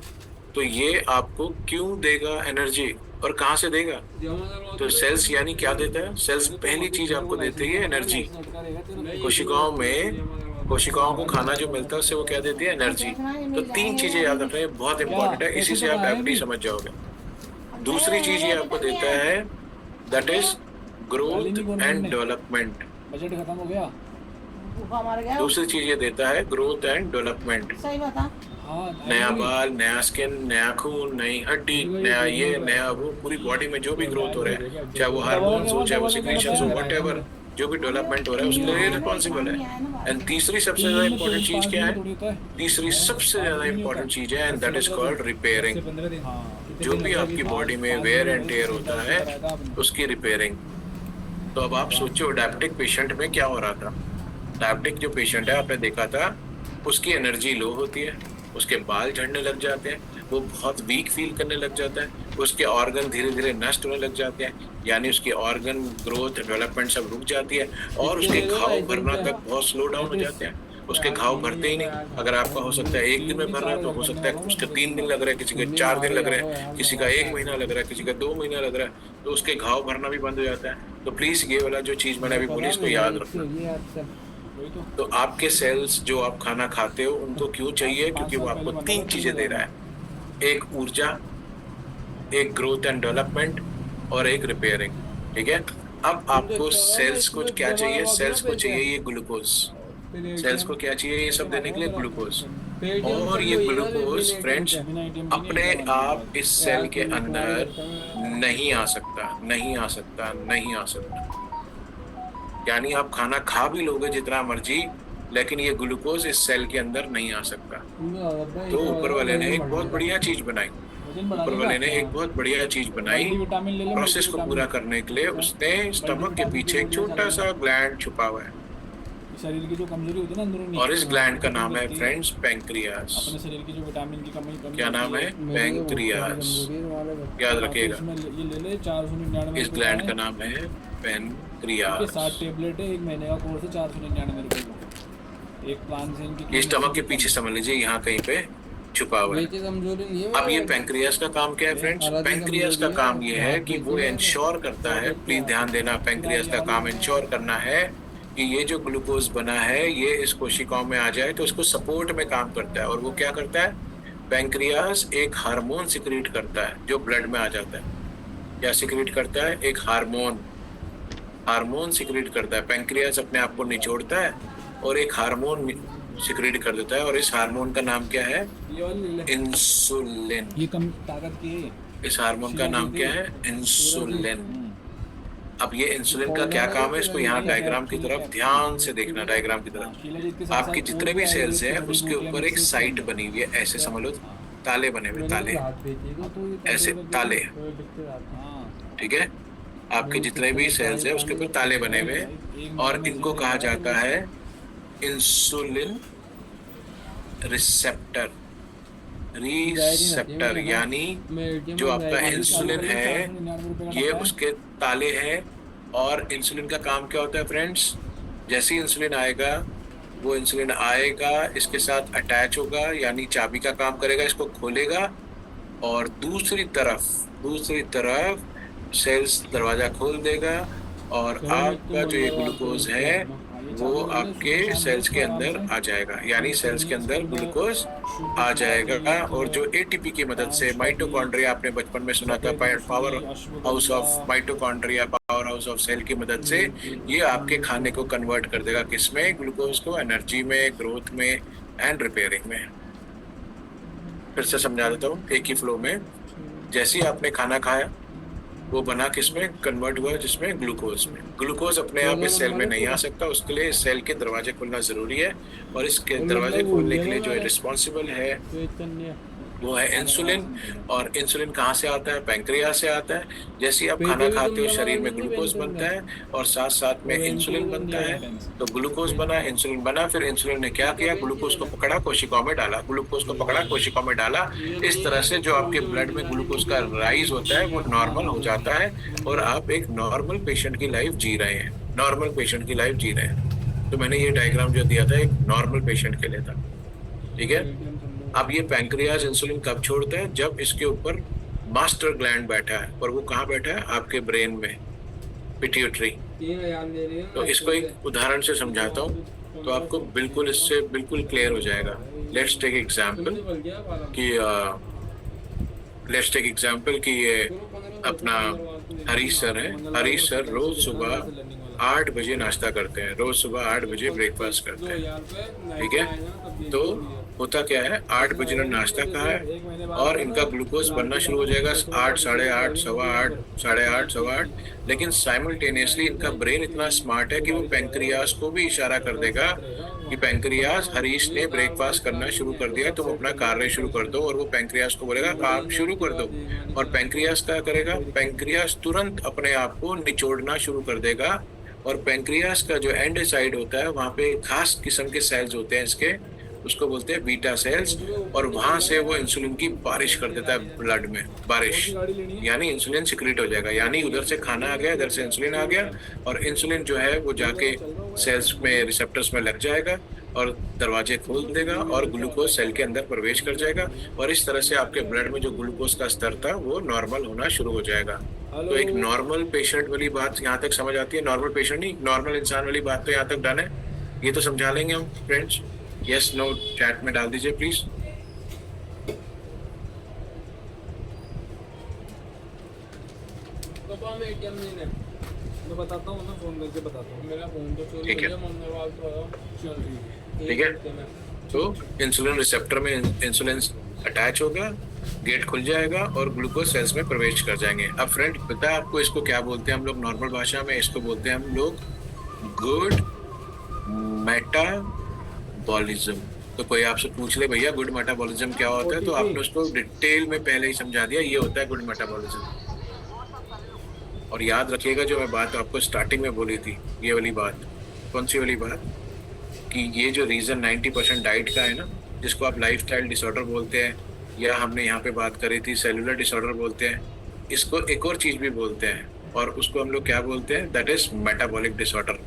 तो ये आपको क्यों देगा एनर्जी, और कहाँ से देगा? तो सेल्स यानी क्या देता है? सेल्स पहली चीज आपको देती है एनर्जी। कोशिकाओं को खाना जो मिलता है उससे वो क्या देती है, एनर्जी। तो 3 चीजें याद रखना, बहुत इंपॉर्टेंट है, इसी से आप डायबिटीज समझ जाओगे। दूसरी चीज ये आपको देता है, that is growth and development. Budget खत्म हो गया। दूसरी चीज ये देता है, ग्रोथ एंड डेवलपमेंट। सही बता। नया बाल, नया स्किन, नया खून, नई हड्डी, नया ये, नया वो, पूरी बॉडी में जो भी ग्रोथ हो रहा है, चाहे वो हार्मोन्स हो, चाहे वो सिक्रीशंस हो, व्हाटएवर, जो भी डेवलपमेंट हो रहा है उसके लिए रिस्पॉन्सिबल है। एंड तीसरी सबसे ज्यादा इंपॉर्टेंट चीज क्या है? तीसरी सबसे ज्यादा इंपॉर्टेंट चीज है, and that is called repairing. जो भी आपकी बॉडी में वेयर एंड टेयर होता है उसकी रिपेयरिंग। तो अब आप सोचो, डायबिटिक पेशेंट में क्या हो रहा था। डायबिटिक जो पेशेंट है, आपने देखा था, उसकी एनर्जी लो होती है, उसके बाल झड़ने लग जाते हैं, वो बहुत वीक फील करने लग जाता है, उसके ऑर्गन धीरे धीरे नष्ट होने लग जाते हैं, यानी उसकी ऑर्गन ग्रोथ, डेवलपमेंट सब रुक जाती है, और उसके घाव भरना तक बहुत स्लो डाउन हो जाते हैं। उसके घाव भरते ही नहीं। अगर आपका हो सकता है 1 दिन में भर रहा है, तो हो सकता है उसके 3 दिन लग रहे हैं, किसी के 4 दिन लग रहे हैं, किसी का 1 महीना लग रहा है, किसी का 2 महीना लग रहा है, तो उसके घाव भरना भी बंद हो जाता है। तो प्लीज ये वाला जो चीज मैंने अभी बोली इसको याद रखना। तो आपके सेल्स जो आप खाना खाते हो उनको क्यों चाहिए? क्योंकि वो आपको 3 चीजें दे रहा है, एक ऊर्जा, एक ग्रोथ एंड डेवलपमेंट, और एक रिपेयरिंग। ठीक है, अब आपको सेल्स को क्या चाहिए? सेल्स को चाहिए ये ग्लूकोज। सेल्स को क्या चाहिए? ये सब देने के लिए ग्लूकोज। और ये ग्लूकोज फ्रेंड्स अपने आप इस सेल के अंदर नहीं आ सकता, नहीं आ सकता, नहीं आ सकता। यानी आप खाना खा भी लोगे जितना मर्जी, लेकिन ये ग्लूकोज इस सेल के अंदर नहीं आ सकता। तो ऊपर वाले ने एक बहुत बढ़िया चीज बनाई, ऊपर वाले ने एक बहुत बढ़िया चीज बनाई प्रोसेस को पूरा करने के लिए। उसने स्टमक के पीछे एक छोटा सा ग्लैंड छुपा हुआ है, शरीर की जो कमजोरी होती है ना अंदरूनी, और इस ग्लैंड का नाम है फ्रेंड्स पैंक्रियास। अपने शरीर की जो विटामिन की कमी क्या नाम है? पैंक्रियास। याद रखिएगा, ये ले ले 499। इस ग्लैंड का नाम है पैंक्रियास। 7 टेबलेट है, 1 महीने का कोर्स है, 499 रुपए का। एक प्लान से इनकी ये स्टमक के पीछे समझ लीजिए, यहाँ कहीं पे छुपा हुआ है। अब ये पैंक्रियास का काम क्या है फ्रेंड्स? पैंक्रियास का काम ये है कि वो इंश्योर करता है, प्लीज ध्यान देना, पैंक्रियास का काम इंश्योर करना है कि ये जो ग्लूकोज बना है ये इस कोशिकाओं में आ जाए, तो इसको सपोर्ट में काम करता है। और वो क्या करता है? पैंक्रियास एक हार्मोन सिक्रीट करता है जो ब्लड में आ जाता है। क्या सिक्रीट करता है? एक हार्मोन सिक्रीट करता है। पैंक्रियास अपने आप को निचोड़ता है और एक हार्मोन सिक्रेट कर देता है और इस हार्मोन का नाम क्या है? ये वाली ले ले। इंसुलिन। ये कम ताकत की है। इस हार्मोन का नाम क्या है? इंसुलिन। अब ये इंसुलिन का क्या काम है, इसको यहाँ डायग्राम की तरफ ध्यान से देखना, डायग्राम की तरफ। आपके जितने भी सेल्स हैं उसके ऊपर एक साइट बनी हुई है, ऐसे समझ लो, ताले बने हुए, ताले, ऐसे ताले, ठीक है। आपके जितने भी सेल्स हैं उसके ऊपर ताले बने हुए हैं और इनको कहा जाता है इंसुलिन रिसेप्टर। रिसेप्टर यानी जो आपका इंसुलिन है ये उसके ताले हैं। और इंसुलिन का काम क्या होता है फ्रेंड्स? जैसे ही इंसुलिन आएगा, वो इंसुलिन आएगा, इसके साथ अटैच होगा, यानी चाबी का काम करेगा, इसको खोलेगा और दूसरी तरफ सेल्स दरवाजा खोल देगा और आपका जो ये ग्लूकोज है वो आपके सेल्स के अंदर आ जाएगा, यानी सेल्स के अंदर ग्लूकोज आ जाएगा। और जो एटीपी की मदद से माइटोकॉन्ड्रिया, आपने बचपन में सुना था, power house of mitochondria, power house of cell की मदद से ये आपके खाने को कन्वर्ट कर देगा, किसमें? ग्लूकोज को, एनर्जी में, ग्रोथ में एंड रिपेयरिंग में। फिर से समझा देता हूँ एक ही फ्लो में। जैसे ही आपने खाना खाया वो बना किसमें? कन्वर्ट हुआ, जिसमें? ग्लूकोज में। ग्लूकोज अपने आप इस सेल में नहीं आ सकता, उसके लिए इस सेल के दरवाजे खोलना जरूरी है। और इसके दरवाजे खोलने के लिए जो रिस्पॉन्सिबल है वो है इंसुलिन। और इंसुलिन कहाँ से आता है? पैंक्रियास से आता है। जैसे ही आप खाना खाते हो शरीर में ग्लूकोज बनता है और साथ साथ में इंसुलिन बनता है। तो ग्लूकोज बना, इंसुलिन बना, फिर इंसुलिन ने क्या किया? ग्लूकोज को पकड़ा, कोशिकाओं में डाला, ग्लूकोज को पकड़ा, कोशिकाओं में डाला। इस तरह से जो आपके ब्लड में ग्लूकोज का राइज होता है वो नॉर्मल हो जाता है और आप एक नॉर्मल पेशेंट की लाइफ जी रहे हैं, नॉर्मल पेशेंट की लाइफ जी रहे हैं। तो मैंने ये डायग्राम जो दिया था एक नॉर्मल पेशेंट के लिए था, ठीक है। अब ये पैंक्रियाज इंसुलिन कब छोड़ता है? जब इसके ऊपर मास्टर ग्लैंड बैठा है, और वो कहाँ बैठा है? आपके ब्रेन में, पिट्यूटरी। तो इसको एक उदाहरण से समझाता हूँ तो आपको बिल्कुल इससे बिल्कुल क्लियर हो जाएगा। लेट्स टेक एग्जाम्पल कि ये अपना हरीश सर है। हरीश सर रोज सुबह 8 बजे नाश्ता करते हैं, रोज सुबह 8 बजे ब्रेकफास्ट करते हैं, ठीक है। तो होता क्या है, 8 बजे ने नाश्ता कहा है और इनका ग्लूकोज बनना शुरू हो जाएगा 8, साढ़े 8, सवा 8, साढ़े 8, सवा 8। लेकिन साइमल्टेनियसली इनका ब्रेन इतना स्मार्ट है कि वो पैंक्रियास को भी इशारा कर देगा कि पैंक्रियास, हरीश ने ब्रेकफास्ट करना शुरू कर दिया, तुम अपना कार्य शुरू कर दो। और वो पैंक्रियास को बोलेगा काम शुरू कर दो। और पैंक्रियास क्या करेगा? पैंक्रियास तुरंत अपने आप को निचोड़ना शुरू कर देगा। और पैंक्रियास का जो एंड साइड होता है वहाँ पे खास किस्म के सेल्स होते हैं इसके, उसको बोलते हैं बीटा सेल्स। और वहां से वो इंसुलिन की बारिश कर देता है ब्लड में, बारिश, यानी इंसुलिन सिक्रेट हो जाएगा। यानी उधर से खाना आ गया, इधर से इंसुलिन आ गया, और इंसुलिन जो है वो जाके सेल्स में, रिसेप्टर्स में लग जाएगा और दरवाजे खोल देगा और ग्लूकोज सेल के अंदर प्रवेश कर जाएगा। और इस तरह से आपके ब्लड में जो ग्लूकोज का स्तर था वो नॉर्मल होना शुरू हो जाएगा। तो एक नॉर्मल पेशेंट वाली बात यहाँ तक समझ आती है। नॉर्मल पेशेंट नहीं, नॉर्मल इंसान वाली बात तो यहाँ तक डन है। ये तो समझा लेंगे हम फ्रेंड्स। यस नो चैट में डाल दीजिए प्लीज। मैं बताता हूँ ना, फोन करके बताता हूँ। मेरा फोन तो चोरी ठीक है, हो गया, मम्मी वाल तो ठीक है। तो इंसुलिन रिसेप्टर में इंसुलिन अटैच होगा, गेट खुल जाएगा और ग्लूकोज सेल्स में प्रवेश कर जाएंगे। अब फ्रेंड पता है आपको इसको क्या बोलते हैं हम लोग नॉर्मल भाषा में? इसको बोलते हैं हम लोग गुड मेटाबॉलिज्म। तो कोई आपसे पूछ ले भैया गुड मेटाबॉलिज्म क्या होता है, तो आपने उसको डिटेल में पहले ही समझा दिया, ये होता है गुड मेटाबॉलिज्म। और याद रखिएगा जो मैं बात आपको स्टार्टिंग में बोली थी, ये वाली बात, कौन सी वाली बात, कि ये जो रीज़न 90% डाइट का है ना, जिसको आप लाइफस्टाइल डिसऑर्डर बोलते हैं, या हमने यहाँ पे बात करी थी सेलुलर डिसऑर्डर बोलते हैं, इसको एक और चीज़ भी बोलते हैं और उसको हम लोग क्या बोलते हैं? That is metabolic disorder.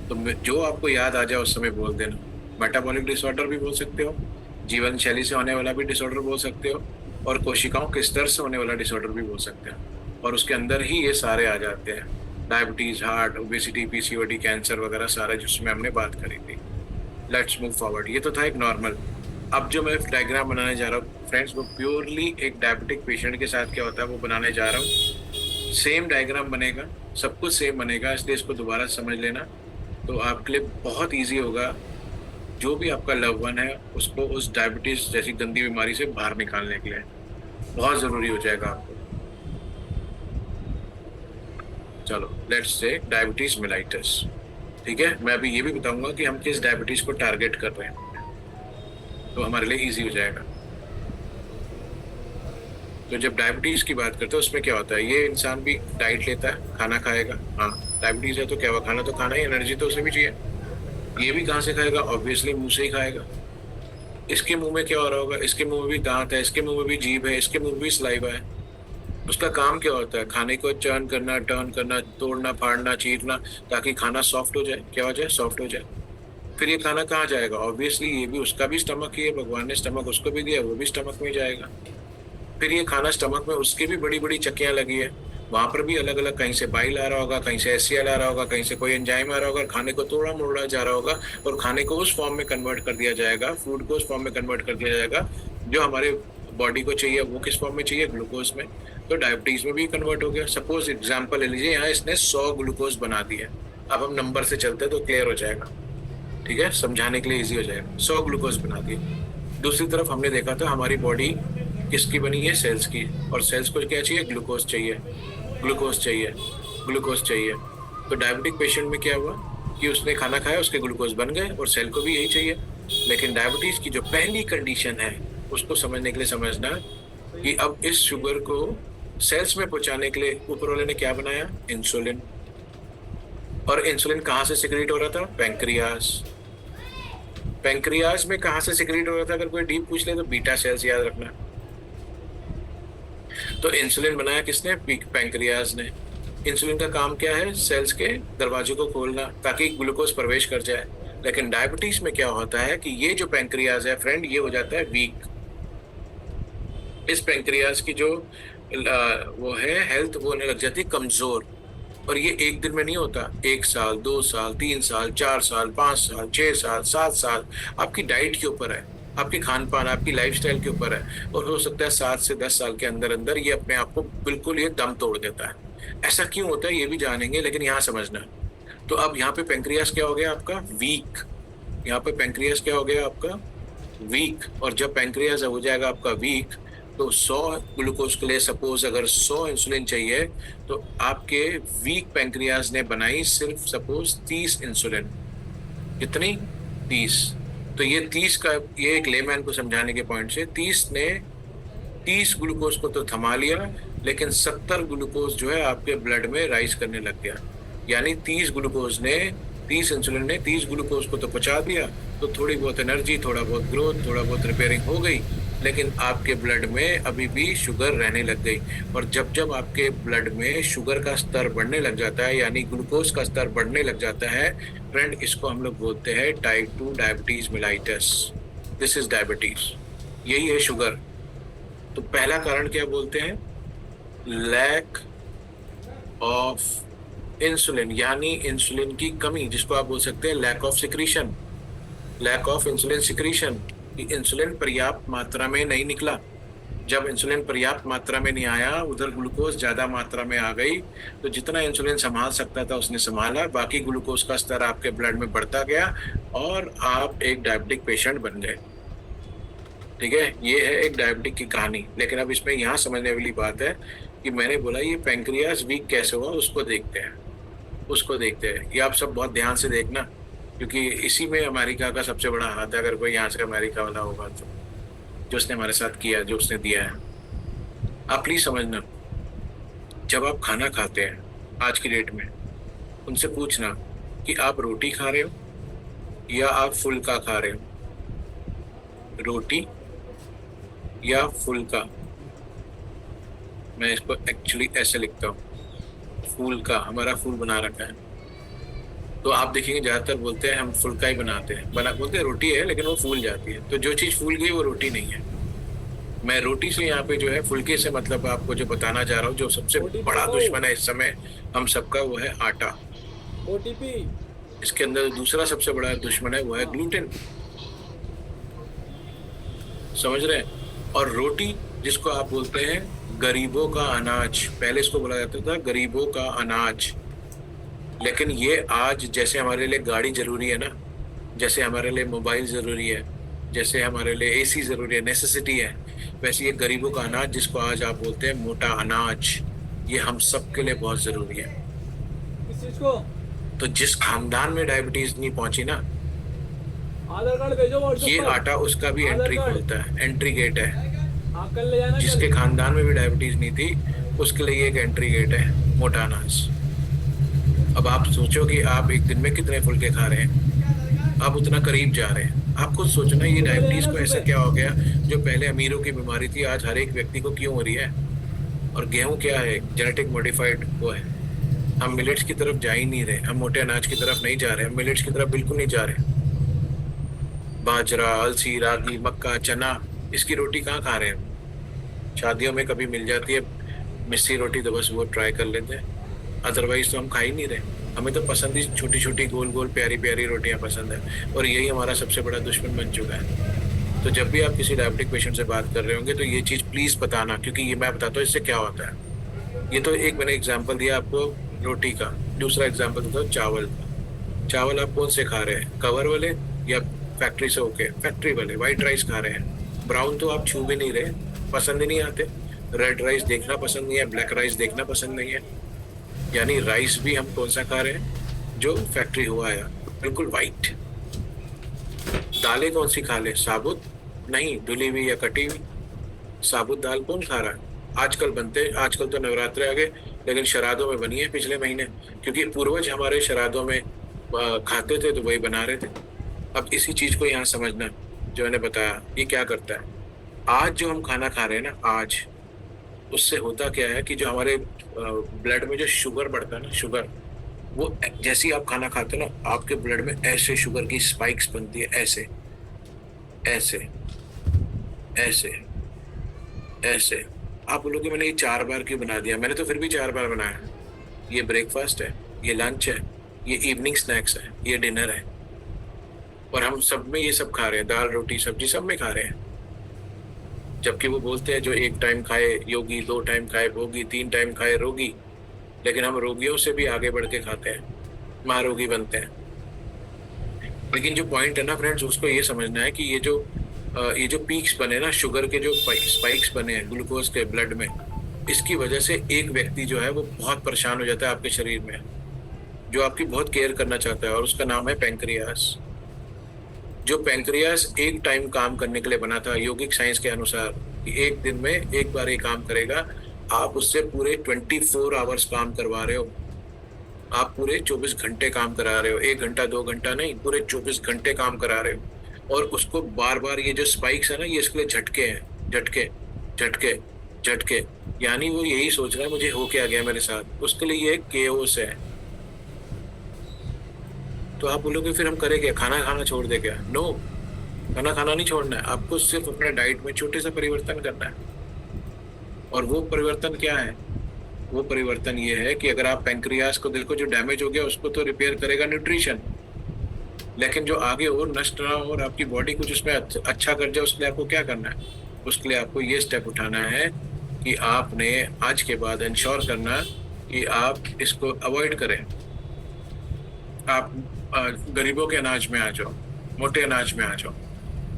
तो जो आपको याद आ जाए उस समय बोल देना। मेटाबॉलिक डिसऑर्डर भी बोल सकते हो, जीवन शैली से होने वाला भी डिसऑर्डर बोल सकते हो, और कोशिकाओं के स्तर से होने वाला डिसऑर्डर भी बोल सकते हो। और उसके अंदर ही ये सारे आ जाते हैं, diabetes, heart, obesity, PCOD, cancer वगैरह सारा, जिसमें हमने बात करी थी। Let's move forward. ये तो था एक नॉर्मल। अब जो मैं डायग्राम बनाने जा रहा हूँ फ्रेंड्स, वो प्योरली एक डायबिटिक पेशेंट के साथ क्या होता है वो बनाने जा रहा हूँ। सेम डायग्राम बनेगा, सब कुछ सेम बनेगा, इसलिए इसको दोबारा समझ लेना तो आपके लिए बहुत ईजी होगा जो भी आपका लव वन है उसको उस डायबिटीज जैसी गंदी बीमारी से बाहर निकालने के लिए बहुत जरूरी हो जाएगा आपको। चलो लेट्स से डायबिटीज मेलाइटस। ठीक है, मैं अभी ये भी बताऊंगा कि हम किस डायबिटीज को टारगेट कर रहे हैं, तो हमारे लिए इजी हो जाएगा। तो जब डायबिटीज की बात करते हैं उसमें क्या होता है, ये इंसान भी डाइट लेता है, खाना खाएगा। हाँ, डायबिटीज है तो क्या हुआ, खाना तो खाना ही, एनर्जी तो उसे भी चाहिए। ये भी कहाँ से खाएगा, ऑब्वियसली मुंह से ही खाएगा। इसके मुंह में क्या हो रहा होगा, इसके मुंह में भी दांत है, इसके मुंह में भी जीभ है, इसके मुंह में भी सलाइवा है। उसका काम क्या होता है, खाने को टर्न करना, तोड़ना, फाड़ना, चीरना, ताकि खाना सॉफ्ट हो जाए। क्या हो जाए, सॉफ्ट हो जाए। फिर ये खाना कहाँ जाएगा, ऑब्वियसली ये भी, उसका भी स्टमक ही है, भगवान ने स्टमक उसको भी दिया, वो भी स्टमक में जाएगा। फिर ये खाना स्टमक में, उसके भी बड़ी बड़ी चक्कियां लगी है, वहां पर भी अलग अलग, कहीं से बाइल आ रहा होगा, कहीं से एससीएल आ रहा होगा, कहीं से कोई एंजाइम आ रहा होगा, खाने को तोड़ा मोड़ा जा रहा होगा और खाने को उस फॉर्म में कन्वर्ट कर दिया जाएगा, फूड को उस फॉर्म में कन्वर्ट कर दिया जाएगा जो हमारे बॉडी को चाहिए। वो किस फॉर्म में चाहिए, ग्लूकोज में। तो डायबिटीज में भी कन्वर्ट हो गया। सपोज एग्जाम्पल ले लीजिए, यहाँ इसने 100 ग्लूकोज बना दिया। अब हम नंबर से चलते हैं तो क्लियर हो जाएगा, ठीक है, समझाने के लिए इजी हो जाएगा। 100 ग्लूकोज बना दिए। दूसरी तरफ हमने देखा था हमारी बॉडी किसकी बनी है, सेल्स की, और सेल्स को क्या चाहिए, ग्लूकोज चाहिए, ग्लूकोज चाहिए, ग्लूकोज चाहिए। तो डायबिटिक पेशेंट में क्या हुआ कि उसने खाना खाया, उसके ग्लूकोज बन गए और सेल को भी यही चाहिए। लेकिन डायबिटीज की जो पहली कंडीशन है उसको समझने के लिए समझना कि अब इस शुगर को सेल्स में पहुंचाने के लिए ऊपर वाले ने क्या बनाया, इंसुलिन। और इंसुलिन कहाँ से सिक्रेट हो रहा था, पैंक्रियाज। पैंक्रियाज में कहाँ से सिक्रेट हो रहा था, अगर कोई डीप पूछ ले तो बीटा सेल्स, याद रखना। तो इंसुलिन बनाया किसने, पैंक्रियाज ने। इंसुलिन का काम क्या है, सेल्स के दरवाजे को खोलना ताकि ग्लूकोज प्रवेश कर जाए। लेकिन डायबिटीज में क्या होता है कि ये जो पैंक्रियाज है फ्रेंड, ये हो जाता है वीक। इस पैंक्रियाज की जो वो है हेल्थ, वो होने लग जाती है कमजोर। और ये एक दिन में नहीं होता, 1 साल, 2 साल, 3 साल, 4 साल, 5 साल, 6 साल, 7 साल, आपकी डाइट के ऊपर है, आपके खान पान, आपकी लाइफस्टाइल के ऊपर है। और हो सकता है 7 से 10 साल के अंदर अंदर ये अपने आप को बिल्कुल ये दम तोड़ देता है। ऐसा क्यों होता है ये भी जानेंगे, लेकिन यहाँ समझना। तो अब यहाँ पे पैंक्रियास क्या हो गया आपका, वीक। यहाँ पे पैंक्रियास क्या हो गया आपका, वीक। और जब पैंक्रियास हो जाएगा आपका वीक, तो 100 ग्लूकोज के लिए सपोज अगर 100 इंसुलिन चाहिए, तो आपके वीक पैंक्रियास ने बनाई सिर्फ सपोज 30 इंसुलिन। कितनी, 30। तो ये 30 का, ये एक लेमैन को समझाने के पॉइंट से, 30 ग्लूकोज को तो थमा लिया, लेकिन 70 ग्लूकोज जो है आपके ब्लड में राइज करने लग गया। यानी 30 इंसुलिन ने 30 ग्लूकोज को तो पहुंचा दिया, तो थोड़ी बहुत एनर्जी, थोड़ा बहुत ग्रोथ, थोड़ा बहुत रिपेयरिंग हो गई, लेकिन आपके ब्लड में अभी भी शुगर रहने लग गई। और जब जब आपके ब्लड में शुगर का स्तर बढ़ने लग जाता है, यानी ग्लूकोज का स्तर बढ़ने लग जाता है फ्रेंड, इसको हम लोग बोलते हैं type 2 diabetes mellitus. This is diabetes, यही है शुगर। तो पहला कारण क्या बोलते हैं, लैक ऑफ इंसुलिन, यानी इंसुलिन की कमी, जिसको आप बोल सकते हैं lack of secretion, lack of insulin secretion. Insulin पर्याप्त मात्रा में नहीं निकला। जब इंसुलिन पर्याप्त मात्रा में नहीं आया, उधर ग्लूकोज ज्यादा मात्रा में आ गई, तो जितना इंसुलिन संभाल सकता था उसने संभाला, बाकी ग्लूकोज का स्तर आपके ब्लड में बढ़ता गया और आप एक डायबिटिक पेशेंट बन गए। ठीक है, ये है एक डायबिटिक की कहानी। लेकिन अब इसमें यहाँ समझने वाली बात है कि मैंने बोला ये पैंक्रियास वीक कैसे हुआ, उसको देखते हैं। ये आप सब बहुत ध्यान से देखना, क्योंकि इसी में अमेरिका का सबसे बड़ा हाथ है। अगर कोई यहाँ से अमेरिका वाला होगा तो, जो उसने हमारे साथ किया, जो उसने दिया है, आप प्लीज समझना। जब आप खाना खाते हैं आज की डेट में, उनसे पूछना कि आप रोटी खा रहे हो या आप फुल्का खा रहे हो, रोटी या फुल्का। मैं इसको एक्चुअली ऐसे लिखता हूँ, फूल का, हमारा फूल बना रखा है, तो आप देखेंगे ज्यादातर बोलते हैं हम फुल्का ही बनाते हैं, बोलते हैं रोटी है, लेकिन वो फूल जाती है। तो जो चीज फूल गई वो रोटी नहीं है। मैं रोटी से यहाँ पे जो है, फुल्के से मतलब आपको जो बताना जा रहा हूँ, जो सबसे बड़ा दुश्मन है इस समय हम सबका, वो है आटा। ओटीपी। इसके अंदर दूसरा सबसे बड़ा दुश्मन है, वो है ग्लूटेन। समझ रहे हैं। और रोटी, जिसको आप बोलते हैं गरीबों का अनाज, पहले इसको बोला जाता था गरीबों का अनाज, लेकिन ये आज जैसे हमारे लिए गाड़ी जरूरी है ना, जैसे हमारे लिए मोबाइल ज़रूरी है, जैसे हमारे लिए एसी ज़रूरी है, नेसेसिटी है, वैसे ये गरीबों का अनाज जिसको आज आप बोलते हैं मोटा अनाज, ये हम सब के लिए बहुत ज़रूरी है। किस चीज को? तो जिस खानदान में डायबिटीज़ नहीं पहुंची ना, आधार कार्ड भेजो व्हाट्सएप ये पर। आटा उसका भी आधार एंट्री कार्ड। खोलता है, एंट्री गेट है। हाँ कल ले जाना। जिसके खानदान में भी डायबिटीज़ नहीं थी, उसके लिए ये एक एंट्री गेट है, मोटा अनाज। अब आप सोचो कि आप एक दिन में कितने फुलके खा रहे हैं, आप उतना करीब जा रहे हैं। आप खुद सोचना, ये डायबिटीज़ को ऐसा क्या हो गया जो पहले अमीरों की बीमारी थी, आज हर एक व्यक्ति को क्यों हो रही है? और गेहूं क्या है? जेनेटिक मॉडिफाइड वो है। हम मिलेट्स की तरफ जा ही नहीं रहे, हम मोटे अनाज की तरफ नहीं जा रहे, हम मिलेट्स की तरफ बिल्कुल नहीं जा रहे। बाजरा, अलसी, रागी, मक्का, चना, इसकी रोटी कहाँ खा रहे हैं? शादियों में कभी मिल जाती है मिस्सी रोटी तो बस वो ट्राई कर लेते हैं, अदरवाइज तो हम खा ही नहीं रहे। हमें तो पसंद ही छोटी छोटी गोल गोल प्यारी प्यारी रोटियां पसंद है, और यही हमारा सबसे बड़ा दुश्मन बन चुका है। तो जब भी आप किसी डायबिटिक पेशेंट से बात कर रहे होंगे तो ये चीज़ प्लीज़ बताना, क्योंकि ये मैं बताता हूँ इससे क्या होता है। ये तो एक मैंने एग्जाम्पल दिया आपको रोटी का, दूसरा एग्जाम्पल देता हूँ चावल का। चावल आप कौन से खा रहे हैं? कवर वाले या फैक्ट्री से होके? फैक्ट्री वाले वाइट राइस खा रहे हैं। ब्राउन तो आप छू भी नहीं रहे, पसंद ही नहीं आते। रेड राइस देखना पसंद नहीं है, ब्लैक राइस देखना पसंद नहीं है। यानी राइस भी हम कौन सा खा रहे हैं? जो फैक्ट्री हुआ है, बिल्कुल वाइट। दालें कौन सी खा ले? साबुत नहीं, धुली हुई या कटी हुई। साबुत दाल कौन खा रहा है? आजकल बनते, आजकल तो नवरात्रे आ गए, लेकिन शराधों में बनी है पिछले महीने, क्योंकि पूर्वज हमारे शराधों में खाते थे तो वही बना रहे थे। अब इसी चीज को यहाँ समझना जो मैंने बताया, ये क्या करता है। आज जो हम खाना खा रहे हैं ना, आज उससे होता क्या है कि जो हमारे ब्लड में जो शुगर बढ़ता है ना, शुगर, वो जैसे ही आप खाना खाते हो ना, आपके ब्लड में ऐसे शुगर की स्पाइक्स बनती है, ऐसे ऐसे ऐसे ऐसे। आप बोलोगे मैंने ये 4 बार क्यों बना दिया? मैंने तो फिर भी 4 बार बनाया। ये ब्रेकफास्ट है, ये लंच है, ये इवनिंग स्नैक्स है, ये डिनर है, और हम सब में ये सब खा रहे हैं, दाल रोटी सब्जी सब में खा रहे हैं। जबकि वो बोलते हैं जो 1 टाइम खाए योगी, 2 टाइम खाए भोगी, 3 टाइम खाए रोगी, लेकिन हम रोगियों से भी आगे बढ़ के खाते हैं, महारोगी बनते हैं। लेकिन जो पॉइंट है ना फ्रेंड्स, उसको ये समझना है कि ये जो पीक्स बने ना, शुगर के जो स्पाइक्स बने हैं ग्लूकोज के ब्लड में, इसकी वजह से एक व्यक्ति जो है वो बहुत परेशान हो जाता है आपके शरीर में, जो आपकी बहुत केयर करना चाहता है, और उसका नाम है पैंक्रियास। जो पैंक्रियास एक टाइम काम करने के लिए बना था योगिक साइंस के अनुसार, कि एक दिन में एक बार ये काम करेगा, आप उससे पूरे 24 आवर्स काम करवा रहे हो। आप पूरे 24 घंटे काम करा रहे हो, 1 घंटा 2 घंटा नहीं, पूरे 24 घंटे काम करा रहे हो। और उसको बार बार ये जो स्पाइक्स है ना, ये इसके लिए झटके हैं, झटके झटके झटके। यानी वो यही सोच रहा है मुझे हो क्या गया मेरे साथ, उसके लिए ये केओस है। तो आप बोलोगे फिर हम करें क्या? खाना खाना छोड़ दे क्या? नो, खाना खाना नहीं छोड़ना है, आपको सिर्फ अपने डाइट में छोटे सा परिवर्तन करना है। और वो परिवर्तन क्या है? वो परिवर्तन ये है कि अगर आप पैंक्रियास को, देखो जो डैमेज हो गया उसको तो रिपेयर करेगा न्यूट्रिशन, लेकिन जो आगे और नष्ट ना हो और आपकी बॉडी कुछ उसमें अच्छा कर जाए, उसके लिए आपको क्या करना है? उसके लिए आपको ये स्टेप उठाना है कि आपने आज के बाद इंश्योर करना कि आप इसको अवॉइड करें। आप गरीबों के अनाज में आ जाओ, मोटे अनाज में आ जाओ,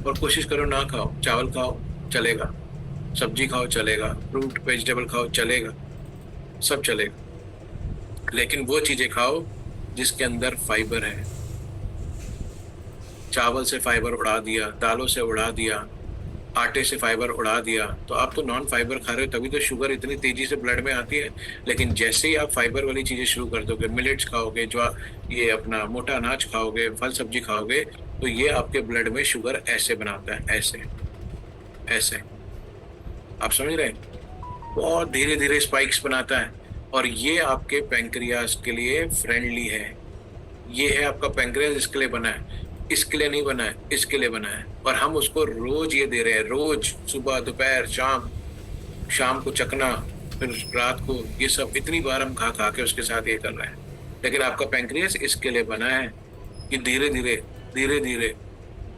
और कोशिश करो ना खाओ। चावल खाओ चलेगा, सब्जी खाओ चलेगा, फ्रूट वेजिटेबल खाओ चलेगा, सब चलेगा, लेकिन वो चीज़ें खाओ जिसके अंदर फाइबर है। चावल से फाइबर उड़ा दिया, दालों से उड़ा दिया, आटे से फाइबर उड़ा दिया, तो आप तो नॉन फाइबर खा रहे हो, तभी तो शुगर इतनी तेजी से ब्लड में आती है। लेकिन जैसे ही आप फाइबर वाली चीज़ें शुरू कर दोगे, मिलेट्स खाओगे, जो ये अपना मोटा अनाज खाओगे, फल सब्जी खाओगे, तो ये आपके ब्लड में शुगर ऐसे बनाता है, ऐसे ऐसे। आप समझ रहे हैं? बहुत धीरे धीरे स्पाइक्स बनाता है, और ये आपके पैंक्रियास के लिए फ्रेंडली है। ये है आपका पैंक्रियास, इसके लिए बना है, इसके लिए नहीं बना है, इसके लिए बना है। और हम उसको रोज ये दे रहे हैं, रोज सुबह दोपहर शाम, शाम को चखना, फिर रात को, ये सब इतनी बार हम खा खा के उसके साथ ये कर रहे हैं। लेकिन आपका पैंक्रियास इसके लिए बना है कि धीरे धीरे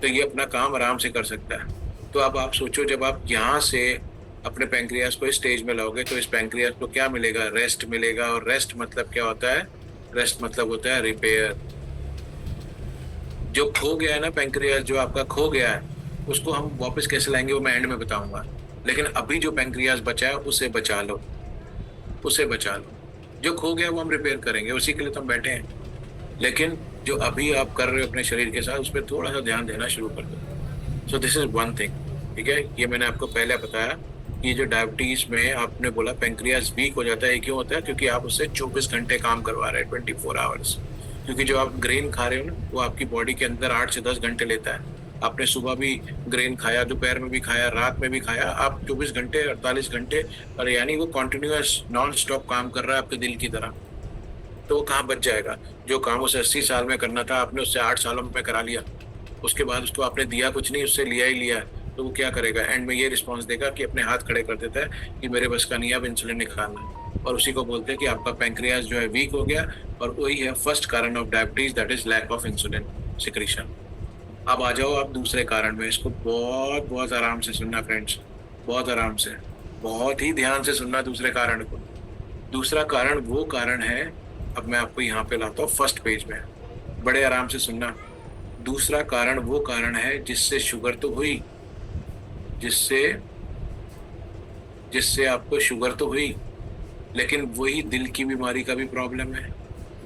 तो ये अपना काम आराम से कर सकता है। तो अब आप सोचो, जब आप यहाँ से अपने पैंक्रियास को इस स्टेज में लाओगे तो इस पैंक्रियास को क्या मिलेगा? रेस्ट मिलेगा। और रेस्ट मतलब क्या होता है? रेस्ट मतलब होता है रिपेयर। जो खो गया है ना पैंक्रियाज, जो आपका खो गया है, उसको हम वापस कैसे लाएंगे वो मैं एंड में बताऊंगा। लेकिन अभी जो पैंक्रियाज बचा है उसे बचा लो, उसे बचा लो। जो खो गया वो हम रिपेयर करेंगे, उसी के लिए तो हम बैठे हैं। लेकिन जो अभी आप कर रहे हो अपने शरीर के साथ, उस पर थोड़ा सा ध्यान देना शुरू कर दो। So this is one thing, ठीक है। ये मैंने आपको पहले बताया कि जो डायबिटीज में आपने बोला पैंक्रियाज वीक हो जाता है, क्यों होता है? क्योंकि आप उससे 24 घंटे काम करवा रहे हैं, 24 आवर्स। क्योंकि जो आप ग्रेन खा रहे हो ना, वो आपकी बॉडी के अंदर 8 से 10 घंटे लेता है। आपने सुबह भी ग्रेन खाया, दोपहर में भी खाया, रात में भी खाया, आप 24 घंटे 48 घंटे, और यानी वो कॉन्टिन्यूस नॉन स्टॉप काम कर रहा है आपके दिल की तरह। तो वो कहाँ बच जाएगा? जो काम उसे 80 साल में करना था, आपने उससे 8 सालों में करा लिया। उसके बाद उसको आपने दिया कुछ नहीं, उससे लिया ही लिया है। तो वो क्या करेगा? एंड में ये रिस्पॉन्स देगा कि अपने हाथ खड़े कर देता है कि मेरे बस का नहीं, अब इंसुलिन निकालना है। और उसी को बोलते हैं कि आपका पैंक्रियाज जो है वीक हो गया। और वही है फर्स्ट कारण of diabetes, that is lack of insulin secretion. अब आ जाओ आप दूसरे कारण में। इसको बहुत बहुत आराम से सुनना फ्रेंड्स, बहुत आराम से, बहुत ही ध्यान से सुनना दूसरे कारण को। दूसरा कारण वो कारण है, अब मैं आपको यहाँ पे लाता हूँ फर्स्ट पेज में, बड़े आराम से सुनना। दूसरा कारण वो कारण है जिससे शुगर तो हुई, जिससे जिससे आपको शुगर तो हुई, लेकिन वही दिल की बीमारी का भी प्रॉब्लम है,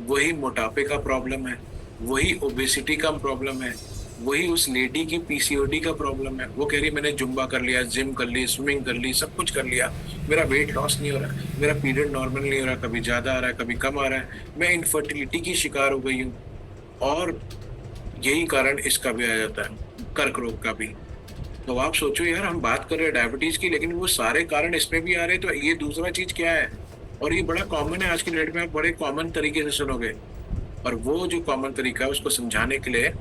वही मोटापे का प्रॉब्लम है, वही ओबेसिटी का प्रॉब्लम है, वही उस लेडी की पीसीओडी का प्रॉब्लम है। वो कह रही है मैंने जुम्बा कर लिया, जिम कर ली, स्विमिंग कर ली, सब कुछ कर लिया, मेरा वेट लॉस नहीं हो रहा, मेरा पीरियड नॉर्मल नहीं हो रहा, कभी ज़्यादा आ रहा है, कभी कम आ रहा है, मैं इनफर्टिलिटी की शिकार हो गई हूँ। और यही कारण इसका भी आ जाता है, कर्क रोग का भी। तो आप सोचो यार, हम बात कर रहे हैं डायबिटीज की, लेकिन वो सारे कारण इसमें भी आ रहे हैं। तो ये दूसरा चीज क्या है? और ये बड़ा कॉमन है आज की डेट में, आप बड़े कॉमन तरीके से सुनोगे। और वो जो कॉमन तरीका है उसको समझाने के लिए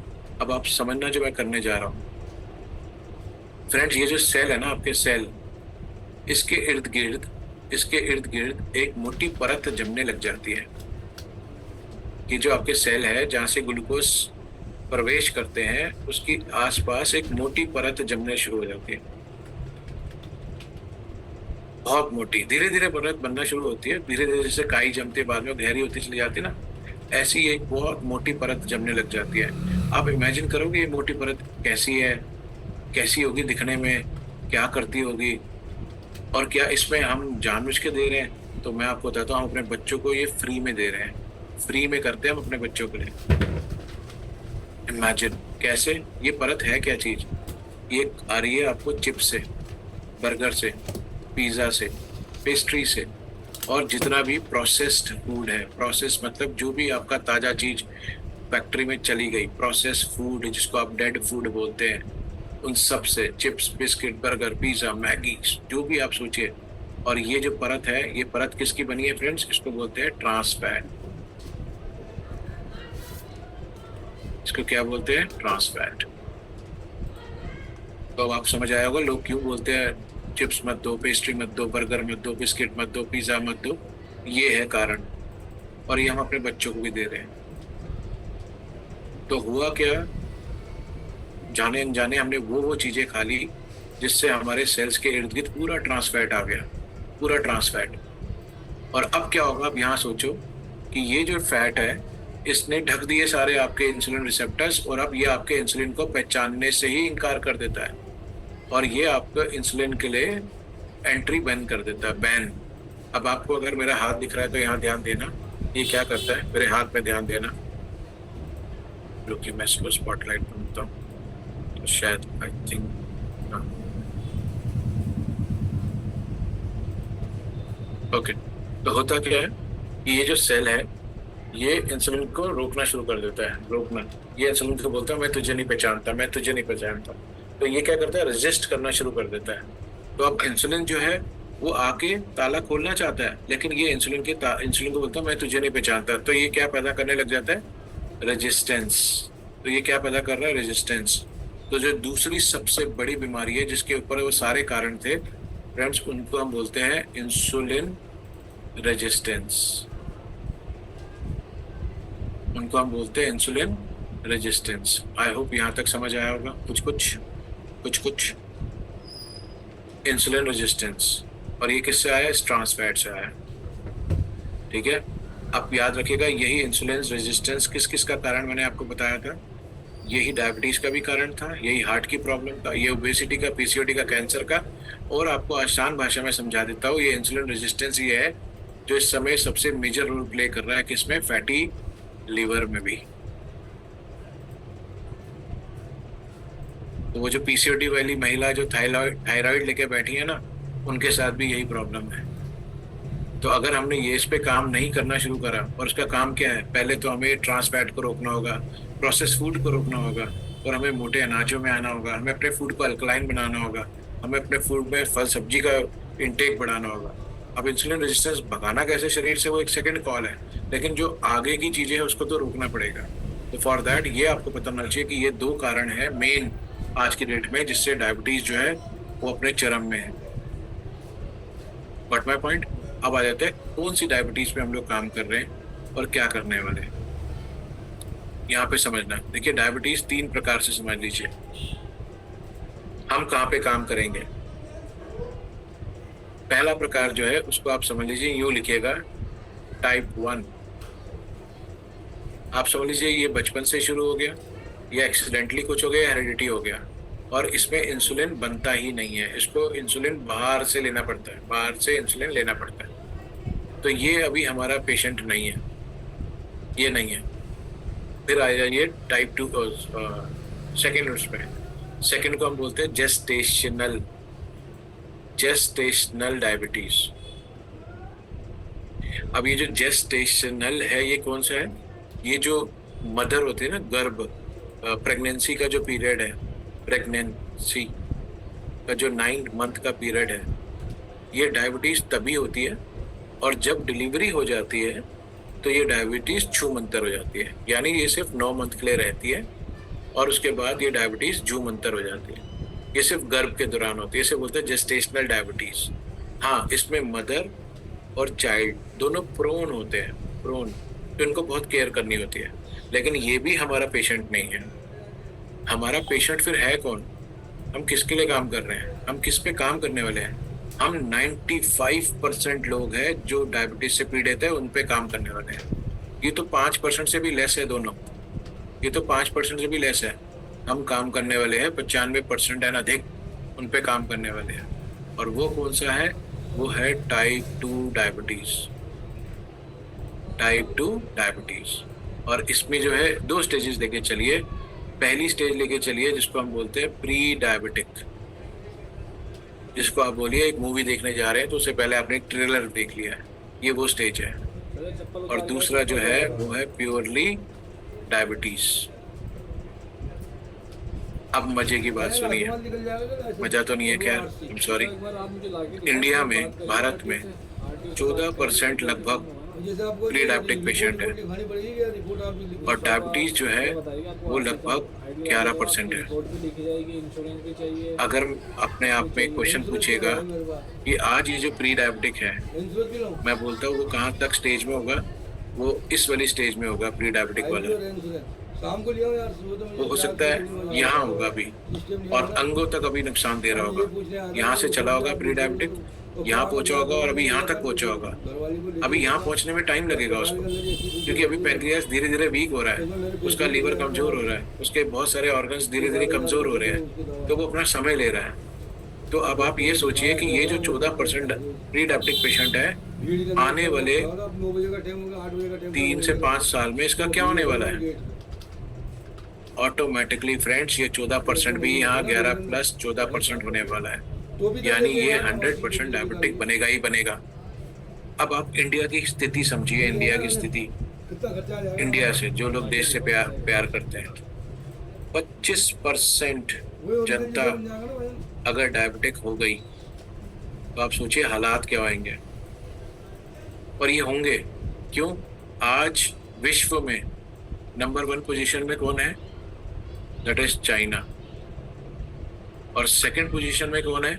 अब आप समझना जो मैं करने जा रहा हूँ। फ्रेंड्स, ये जो सेल है ना, आपके सेल, इसके इर्द गिर्द एक मोटी परत जमने लग जाती है। कि जो आपके सेल है जहाँ से ग्लूकोज प्रवेश करते हैं, उसकी आसपास एक मोटी परत जमने शुरू हो जाती है, बहुत मोटी। धीरे धीरे परत बनना शुरू होती है, धीरे धीरे जैसे काई जमती है, बाद में गहरी होती चली जाती है ना, ऐसी एक बहुत मोटी परत जमने लग जाती है। आप इमेजिन करोगे ये मोटी परत कैसी है, कैसी होगी दिखने में, क्या करती होगी, और क्या इसमें हम जानबूझ के दे रहे हैं? तो मैं आपको बताता हूँ, हम अपने बच्चों को ये फ्री में दे रहे हैं, फ्री में करते हैं हम अपने बच्चों के लिए। इमेजिन कैसे। ये परत है क्या चीज? ये आ रही है आपको चिप्स से, बर्गर से, पिज्जा से, पेस्ट्री से, और जितना भी प्रोसेस्ड फूड है। प्रोसेस मतलब जो भी आपका ताजा चीज फैक्ट्री में चली गई, प्रोसेस फूड जिसको आप डेड फूड बोलते हैं, उन सब से chips, biscuit, burger, pizza, Maggi, जो भी आप सोचिए। और ये जो परत है, ये परत किसकी बनी है फ्रेंड्स? इसको बोलते हैं ट्रांस फैट। इसको क्या बोलते हैं? Trans fat. तो अब आप समझ आया होगा लोग क्यों बोलते हैं चिप्स मत दो, पेस्ट्री मत दो, बर्गर मत दो, बिस्किट मत दो, पिज्जा मत दो। ये है कारण, और ये हम अपने बच्चों को भी दे रहे हैं। तो हुआ क्या, जाने अनजाने हमने वो चीजें खा ली जिससे हमारे सेल्स के इर्द गिर्द पूरा ट्रांस फैट आ गया, पूरा ट्रांस फैट। और अब क्या होगा? अब यहाँ सोचो कि ये जो फैट है, इसने ढक दिए सारे आपके इंसुलिन रिसेप्टर्स, और अब ये आपके इंसुलिन को पहचानने से ही इनकार कर देता है, और ये आपको इंसुलिन के लिए एंट्री बैन कर देता है, बैन। अब आपको अगर मेरा हाथ दिख रहा है तो यहाँ ध्यान देना, ये क्या करता है, मेरे हाथ में ध्यान देना, जो कि मैं इसको स्पॉटलाइट बनता हूँ तो शायद आई थिंक ओके। तो होता क्या है कि ये जो सेल है, ये इंसुलिन को रोकना शुरू कर देता है, रोकना। ये इंसुलिन को बोलता है मैं तुझे नहीं पहचानता, मैं तुझे नहीं पहचानता। तो ये क्या करता है? रेजिस्ट करना शुरू कर देता है। तो अब इंसुलिन जो है वो आके ताला खोलना चाहता है, लेकिन ये इंसुलिन को बोलता है मैं तुझे नहीं पहचानता। तो ये क्या पैदा करने लग जाता है? रेजिस्टेंस। तो ये क्या पैदा कर रहा है? रेजिस्टेंस। तो जो दूसरी सबसे बड़ी बीमारी है जिसके ऊपर वो सारे कारण थे फ्रेंड्स, उनको हम बोलते हैं इंसुलिन रेजिस्टेंस। उनको हम बोलते हैं इंसुलिन रेजिस्टेंस। आई होप यहाँ तक समझ आया होगा कुछ इंसुलिन रेजिस्टेंस। और ये किससे आया? ट्रांस फैट से आया, ठीक है। अब याद रखिएगा, यही इंसुलिन रेजिस्टेंस किस किस का कारण मैंने आपको बताया था? यही डायबिटीज का भी कारण था, यही हार्ट की प्रॉब्लम का, ये ओबेसिटी का, पीसीओडी का, कैंसर का। और आपको आसान भाषा में समझा देता हूँ, ये इंसुलिन रेजिस्टेंस ये है जो इस समय सबसे मेजर रोल प्ले कर रहा है किसमें, फैटी लीवर में भी। तो वो जो पीसीओडी वाली महिला जो थायराइड लेके बैठी है ना, उनके साथ भी यही प्रॉब्लम है। तो अगर हमने ये इस पे काम नहीं करना शुरू करा, और उसका काम क्या है, पहले तो हमें ट्रांस फैट को रोकना होगा, प्रोसेस फूड को रोकना होगा, और हमें मोटे अनाजों में आना होगा, हमें अपने फूड को अल्कलाइन बनाना होगा, हमें अपने फूड में फल सब्जी का इंटेक बढ़ाना होगा। अब इंसुलिन रेजिस्टेंस भगाना कैसे शरीर से, वो एक सेकंड कॉल है, लेकिन जो आगे की चीजें हैं उसको तो रोकना पड़ेगा। तो फॉर दैट ये आपको पता होना चाहिए कि ये 2 कारण है मेन आज की डेट में जिससे डायबिटीज जो है वो अपने चरम में है। बट माई पॉइंट, अब आ जाते हैं कौन सी डायबिटीज पे हम लोग काम कर रहे हैं और क्या करने वाले हैं। यहाँ पे समझना, देखिए डायबिटीज 3 प्रकार से समझ लीजिए। हम कहाँ पे काम करेंगे। पहला प्रकार जो है उसको आप समझ लीजिए, यूँ लिखिएगा टाइप 1। आप समझ लीजिए ये बचपन से शुरू हो गया, या एक्सीडेंटली कुछ हो गया, हेरिडिटी हो गया, और इसमें इंसुलिन बनता ही नहीं है। इसको इंसुलिन बाहर से लेना पड़ता है, बाहर से इंसुलिन लेना पड़ता है। तो ये अभी हमारा पेशेंट नहीं है, ये नहीं है। फिर आ जाइए टाइप 2 सेकेंड उसमें, सेकेंड को हम बोलते हैं जेस्टेशनल डायबिटीज। अब ये जो जेस्टेशनल है ये कौन सा है, ये जो मदर होती है ना, गर्भ प्रेगनेंसी का जो पीरियड है, प्रेगनेंसी का जो 9 मंथ का पीरियड है, ये डायबिटीज तभी होती है। और जब डिलीवरी हो जाती है तो ये डायबिटीज छूमंतर हो जाती है, यानी ये सिर्फ 9 मंथ के लिए रहती है और उसके बाद ये डायबिटीज छूमंतर हो जाती है। ये सिर्फ गर्भ के दौरान होती है, इसे बोलते हैं जेस्टेशनल डायबिटीज। हाँ, इसमें मदर और चाइल्ड दोनों प्रोन होते हैं, प्रोन, तो इनको बहुत केयर करनी होती है। लेकिन ये भी हमारा पेशेंट नहीं है। हमारा पेशेंट फिर है कौन, हम किसके लिए काम कर रहे हैं, हम किस पे काम करने वाले हैं। हम 95% लोग हैं जो डायबिटीज से पीड़ित है, उन पे काम करने वाले हैं। ये तो 5% से भी लेस है दोनों, ये तो 5% से भी लेस है। हम काम करने वाले हैं 95% एंड अधिक, उन पे काम करने वाले हैं। और वो कौन सा है, वो है टाइप 2 डायबिटीज, टाइप 2 डायबिटीज। और इसमें जो है 2 स्टेजेस लेके चलिए। पहली स्टेज लेके चलिए जिसको हम बोलते हैं प्री डायबिटिक, जिसको आप बोलिए एक मूवी देखने जा रहे हैं तो उससे पहले आपने एक ट्रेलर देख लिया है, ये वो स्टेज है। और दूसरा जो है वो है प्योरली डायबिटीज। अब मजे की बात सुनिए, मजा तो नहीं है, खैर आई एम सॉरी। इंडिया में, भारत में 14% लगभग प्री डायबिटिक पेशेंट है, और डायबिटीज जो है वो लगभग 11% है। अगर अपने आप में क्वेश्चन पूछेगा कि आज ये जो प्री डायबिटिक है, मैं बोलता हूँ वो कहाँ तक स्टेज में होगा, वो इस वाली स्टेज में होगा, प्री डायबिटिक वाला। वो हो सकता है यहाँ होगा अभी, और अंगों तक अभी नुकसान दे रहा होगा। यहाँ से चला होगा प्री डायबिटिक, यहाँ पहुंचा होगा और अभी यहाँ तक पहुंचा होगा। अभी यहाँ पहुंचने में टाइम लगेगा उसको, क्योंकि अभी पैनक्रियास धीरे धीरे वीक हो रहा है, उसका लीवर कमजोर हो रहा है, उसके बहुत सारे ऑर्गन्स धीरे धीरे कमजोर हो रहे हैं, तो वो अपना समय ले रहा है। तो अब आप ये सोचिए कि ये जो 14% प्री डायबिटिक पेशेंट है, आने वाले 3 से 5 साल में इसका क्या होने वाला है। ऑटोमेटिकली फ्रेंड्स ये 14% भी यहाँ 11 प्लस 14% होने वाला है, यानी ये 100% डायबिटिक बनेगा ही बनेगा। अब आप इंडिया की स्थिति समझिए, इंडिया की स्थिति, इंडिया से जो लोग देश से प्यार करते हैं, 25% जनता अगर डायबिटिक हो गई तो आप सोचिए हालात क्या होंगे। और ये होंगे क्यों, आज विश्व में नंबर 1 पोजीशन में कौन है, दैट इज चाइना, और सेकंड पोजीशन में कौन है,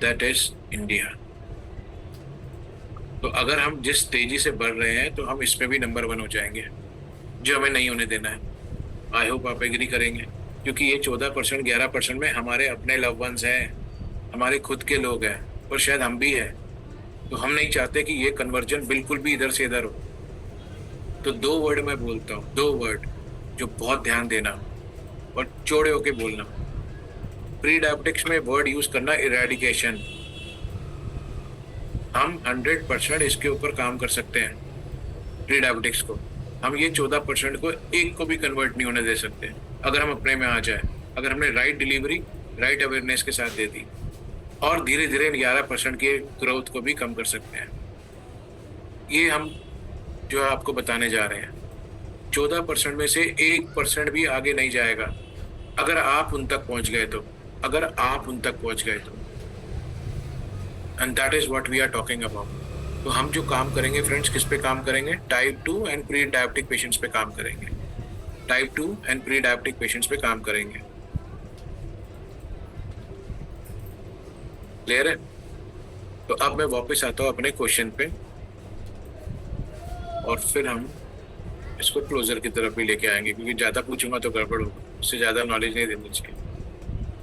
दैट इज इंडिया। तो अगर हम जिस तेजी से बढ़ रहे हैं तो हम इसमें भी नंबर 1 हो जाएंगे, जो हमें नहीं होने देना है। आई होप आप एग्री करेंगे, क्योंकि ये 14% 11% में हमारे अपने लव वंस हैं, हमारे खुद के लोग हैं, और शायद हम भी हैं। तो हम नहीं चाहते कि ये कन्वर्जन बिल्कुल भी इधर से इधर हो। तो 2 वर्ड मैं बोलता हूँ, 2 वर्ड जो बहुत ध्यान देना, और चौड़े होके बोलना। प्री डायबिटिक्स में वर्ड यूज करना इरेडिकेशन। हम 100% इसके ऊपर काम कर सकते हैं प्री डायबिटिक्स को। हम ये 14% को एक को भी कन्वर्ट नहीं होने दे सकते अगर हम अपने में आ जाए, अगर हमने राइट डिलीवरी राइट अवेयरनेस के साथ दे दी, और धीरे धीरे 11% की ग्रोथ को भी कम कर सकते हैं। ये हम जो आपको बताने जा रहे हैं, 14% में से 1% भी आगे नहीं जाएगा अगर आप उन तक पहुंच गए तो, अगर आप उन तक पहुंच गए तो। And that is what we are talking about. तो हम जो काम करेंगे फ्रेंड्स, किस पे काम करेंगे? Type 2 and pre diabetic patients पे काम करेंगे। Type 2 and pre diabetic patients पे काम करेंगे। क्लियर है? तो अब मैं वापस आता हूँ अपने क्वेश्चन पे, और फिर हम इसको क्लोजर की तरफ भी लेके आएंगे, क्योंकि ज़्यादा पूछूंगा तो गड़बड़ होगा। उससे ज़्यादा नॉलेज नहीं देनी चाहिए।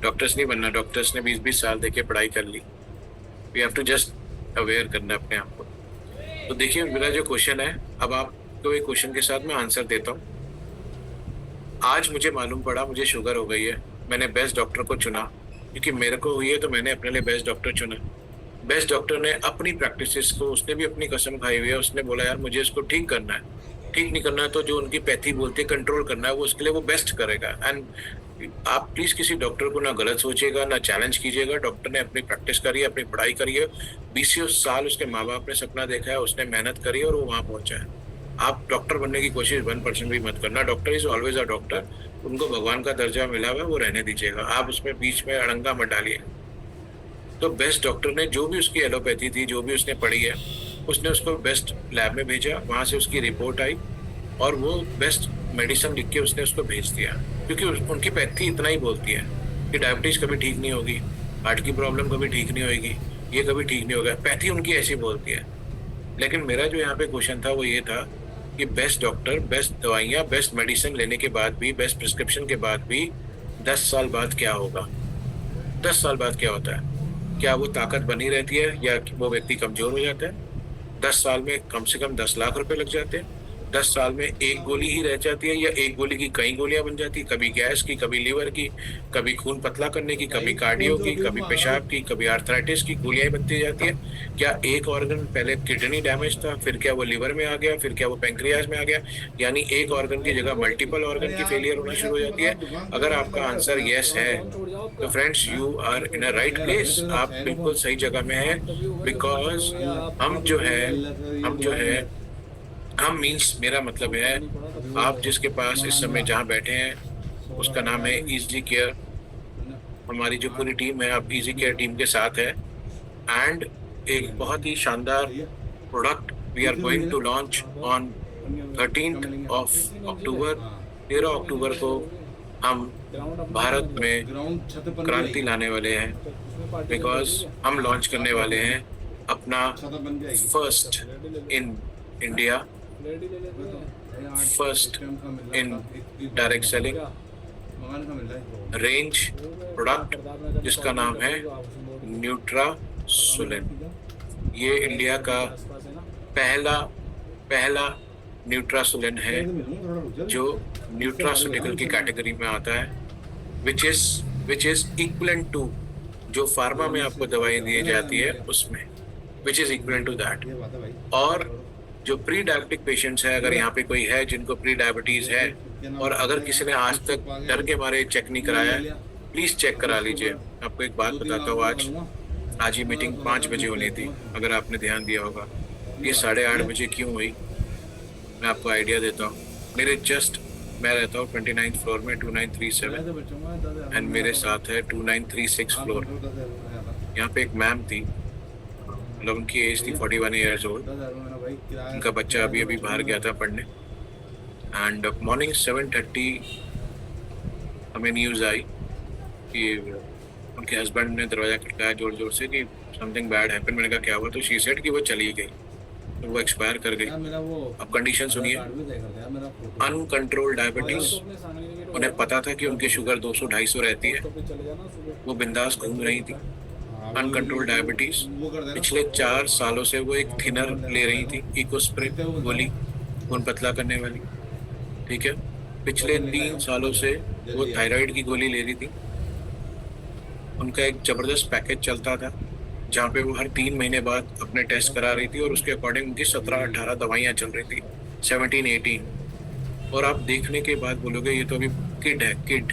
डॉक्टर्स नहीं बनना, डॉक्टर्स ने 20-20 साल देके पढ़ाई कर ली। We have to just aware करना अपने आप को। तो देखिए मेरा जो क्वेश्चन है, अब आपको एक क्वेश्चन के साथ मैं आंसर देता हूँ। आज मुझे मालूम पड़ा मुझे शुगर हो गई है, मैंने बेस्ट डॉक्टर को चुना, क्योंकि मेरे को हुई है तो मैंने अपने लिए बेस्ट डॉक्टर चुना। बेस्ट डॉक्टर ने अपनी प्रैक्टिसेस को, उसने भी अपनी कसम खाई हुई है, उसने बोला यार मुझे इसको ठीक करना है, ठीक नहीं करना है तो जो उनकी पैथी बोलती है कंट्रोल करना है, वो उसके लिए वो बेस्ट करेगा। एंड आप प्लीज़ किसी डॉक्टर को ना गलत सोचिएगा, ना चैलेंज कीजिएगा। डॉक्टर ने अपनी प्रैक्टिस करी है, अपनी पढ़ाई करी है, 20 साल उसके माँ बाप ने सपना देखा है, उसने मेहनत करी है और वो वहाँ पहुँचा है। आप डॉक्टर बनने की कोशिश 1% भी मत करना। Doctor is always a doctor, उनको भगवान का दर्जा मिला हुआ है, वो रहने दीजिएगा, आप उसमें बीच में अड़ंगा मत डालिए। तो बेस्ट डॉक्टर ने जो भी उसकी एलोपैथी थी, जो भी उसने पढ़ी है, उसने उसको बेस्ट लैब में भेजा, वहाँ से उसकी रिपोर्ट आई और वो बेस्ट मेडिसिन लिख के उसने उसको भेज दिया, क्योंकि उनकी पैथी इतना ही बोलती है कि डायबिटीज़ कभी ठीक नहीं होगी, हार्ट की प्रॉब्लम कभी ठीक नहीं होगी, ये कभी ठीक नहीं होगा। पैथी उनकी ऐसी बोलती है। लेकिन मेरा जो यहाँ पे क्वेश्चन था वो ये था कि बेस्ट डॉक्टर, बेस्ट दवाइयाँ, बेस्ट मेडिसिन लेने के बाद भी, बेस्ट प्रिस्क्रिप्शन के बाद भी 10 साल बाद क्या होगा? 10 साल बाद क्या होता है? क्या वो ताकत बनी रहती है या वो व्यक्ति कमज़ोर हो जाता है? 10 साल में कम से कम 10 लाख रुपए लग जाते हैं। 10 साल में एक गोली ही रह जाती है या एक गोली की कई गोलियां बन जाती, कभी गैस की, कभी लीवर की, कभी खून पतला करने की, कभी कार्डियो की, कभी पेशाब की, कभी आर्थराइटिस की गोलियां बनती जाती है। क्या एक ऑर्गन, पहले किडनी डैमेज था, फिर क्या वो लिवर में आ गया, फिर क्या वो पेंक्रियाज में आ गया, यानी एक ऑर्गन की जगह मल्टीपल ऑर्गन की फेलियर होना शुरू हो जाती है? अगर आपका आंसर यस है तो friends you are in a right place, आप बिल्कुल सही जगह में हैं। बिकॉज हम मीन्स, मेरा मतलब है आप जिसके पास इस समय जहाँ बैठे हैं उसका नाम है इजी केयर। हमारी जो पूरी टीम है आप इजी केयर टीम के साथ है, एंड एक बहुत ही शानदार product we are going to launch on 13 October. 13 अक्टूबर को हम भारत में क्रांति लाने वाले हैं, बिकॉज हम लॉन्च करने वाले हैं अपना first in India, first in direct selling range product जिसका नाम है न्यूट्रासुलिन। ये इंडिया का पहला न्यूट्रासुलिन है जो न्यूट्रास्यूटिकल की कैटेगरी में आता है, विच इज इक्विवेलेंट टू जो फार्मा में आपको दवाई दी जाती है उसमें, which is equivalent to that. और जो प्री डायबिटिक पेशेंट्स है, अगर यहाँ पे कोई है जिनको प्री डायबिटीज़ है और अगर किसी ने आज तक डर के मारे चेक नहीं कराया है, प्लीज़ चेक करा लीजिए। आपको एक बात बताता हूँ, आज ये मीटिंग 5 बजे होनी थी, अगर आपने ध्यान दिया होगा। ये 8:30 बजे क्यों हुई, मैं आपको आइडिया देता हूँ। मैं रहता हूँ 29th फ्लोर में 2937 एंड मेरे साथ है 2936 फ्लोर। यहाँ पे एक मैम थी, मतलब उनकी एज थी 41 ईयर्स ओल्ड। उनका बच्चा अभी बाहर गया था पढ़ने, एंड मॉर्निंग 7:30 हमें न्यूज़ आई कि उनके हस्बैंड ने दरवाज़ा खटकाया जोर जोर से कि समथिंग बैड हैपन। मैंने कहा क्या हुआ, तो शी सेड कि वो चली गई, तो वो एक्सपायर कर गई। अब कंडीशन सुनिए, अनकंट्रोल्ड डायबिटीज़, उन्हें पता था कि उनकी शुगर 200-250 रहती है, वो बिंदास घूम रही थी। अनकंट्रोल्ड डायबिटीज़, पिछले 4 सालों से वो एक थिनर ले रही थी, इकोस्प्रिन गोली, खून पतला करने वाली, ठीक है। पिछले 3 सालों से वो थायराइड की गोली ले रही थी। उनका एक जबरदस्त पैकेज चलता था जहाँ पे वो हर 3 महीने बाद अपने टेस्ट करा रही थी और उसके अकॉर्डिंग उनकी 17-18 दवाइयाँ चल रही थी, 17-18। और आप देखने के बाद बोलोगे ये तो अभी किड है, kid.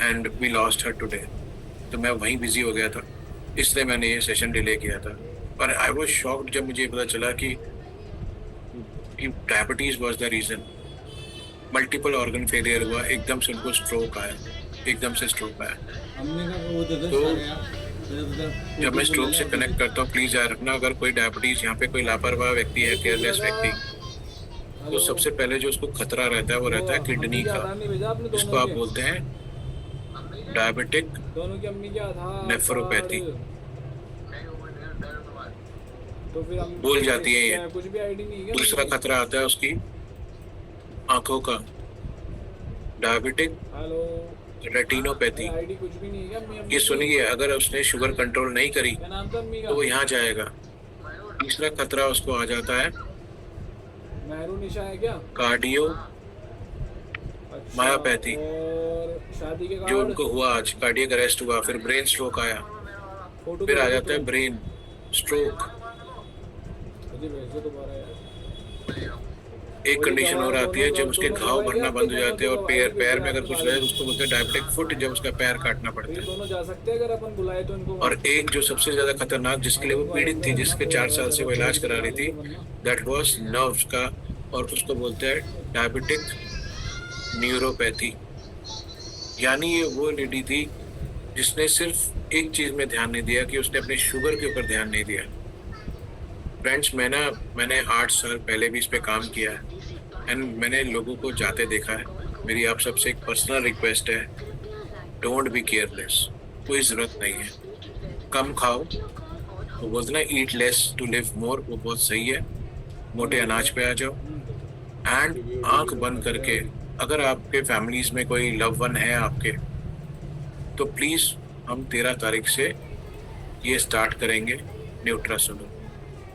And we lost her today. तो मैं वहीं बिजी हो गया था, इसलिए मैंने ये सेशन डिले किया था। और आई वॉज शॉक्ड जब मुझे पता चला कि diabetes was the reason. Multiple organ failure हुआ, एकदम से उनको स्ट्रोक आया, एकदम से स्ट्रोक आया। तो जब मैं स्ट्रोक से कनेक्ट करता हूँ, प्लीज याद रखना, अगर कोई डायबिटीज यहाँ पे कोई लापरवाह व्यक्ति है, केयरलेस व्यक्ति, तो सबसे पहले जो उसको खतरा रहता है वो रहता है किडनी का, जिसको आप बोलते हैं डायबिटिक नेफ्रोपैथी। तो फिर हम भूल जाती है ये। कुछ भी आईडी नहीं है। दूसरा खतरा आता है उसकी आंखों का, डायबिटिक हेलो रेटिनोपैथी। आईडी कुछ भी नहीं है। ये सुनिए, अगर उसने शुगर कंट्रोल नहीं करी क्या नाम था अम्मी का? तो वो यहाँ जाएगा। तीसरा खतरा उसको आ जाता है मेहरू निशा है क्या? कार्डियो अच्छा, मायोपैथी, और शादी के जो कार्ड उनको हुआ आज, कार्डियक अरेस्ट हुआ, फिर ब्रेन स्ट्रोक आया, फोटो फिर आ भेजो जाता है तो। Brain stroke. मुझे भेजो दोबारा यार। एक कंडीशन और आती है जब उसके घाव भरना बंद हो जाते हैं और पैर में अगर कुछ लगे तो उसको बोलते हैं डायबिटिक फुट, जब उसका पैर काटना पड़ता ये है। दोनों जा सकते हैं अगर अपन बुलाए तो इनको। और एक जो सबसे ज्यादा खतरनाक, जिसके लिए वो पीड़ित थी, जिसके 4 साल से वो इलाज करा रही थी, दैट वाज नर्व्स का, और उसको बोलते हैं डायबिटिक न्यूरोपैथी। यानी ये वो लेडी थी जिसने सिर्फ एक चीज में ध्यान नहीं दिया कि उसने अपने शुगर के ऊपर ध्यान नहीं दिया। फ्रेंड्स, मैंने 8 साल पहले भी इस पे काम किया है एंड मैंने लोगों को जाते देखा है। मेरी आप सबसे एक पर्सनल रिक्वेस्ट है, डोंट बी केयरलेस। कोई ज़रूरत नहीं है, कम खाओ। वो बोलते ना eat less to live more, वो बहुत सही है। मोटे अनाज पे आ जाओ एंड आंख बंद करके, अगर आपके फैमिलीज में कोई लव वन है आपके, तो प्लीज़ हम 13 तारीख से ये स्टार्ट करेंगे न्यूट्रासोलर,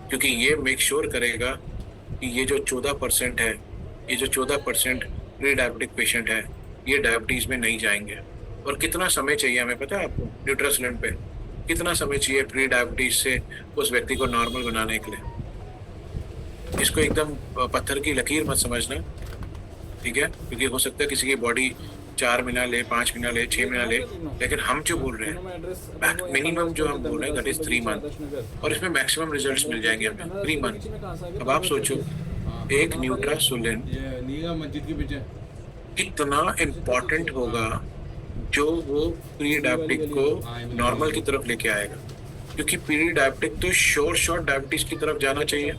क्योंकि ये मेक श्योर करेगा कि ये जो 14% है, ये जो 14% प्री डायबिटिक पेशेंट है, ये डायबिटीज़ में नहीं जाएंगे। और कितना समय चाहिए हमें पता है आपको? न्यूट्रासोलन पे कितना समय चाहिए प्री डायबिटीज से उस व्यक्ति को नॉर्मल बनाने के लिए? इसको एकदम पत्थर की लकीर मत समझना, ठीक है? क्योंकि हो सकता है किसी की बॉडी 4 महीना ले, 5 महीना ले, 6 महीना ले, लेकिन हम जो बोल रहे हैं मिनिमम जो हम बोल रहे हैं दैट इज 3 मंथ, और इसमें मैक्सिमम रिजल्ट्स मिल जाएंगे हमें 3 मंथ। अब आप सोचो, एक न्यूट्रासोलन मस्जिद के पीछे कितना इम्पोर्टेंट होगा जो वो प्री डायबिटिक को नॉर्मल की तरफ लेके आएगा, क्योंकि प्री डायबिटिक तो शॉर्ट डायबिटीज की तरफ जाना चाहिए।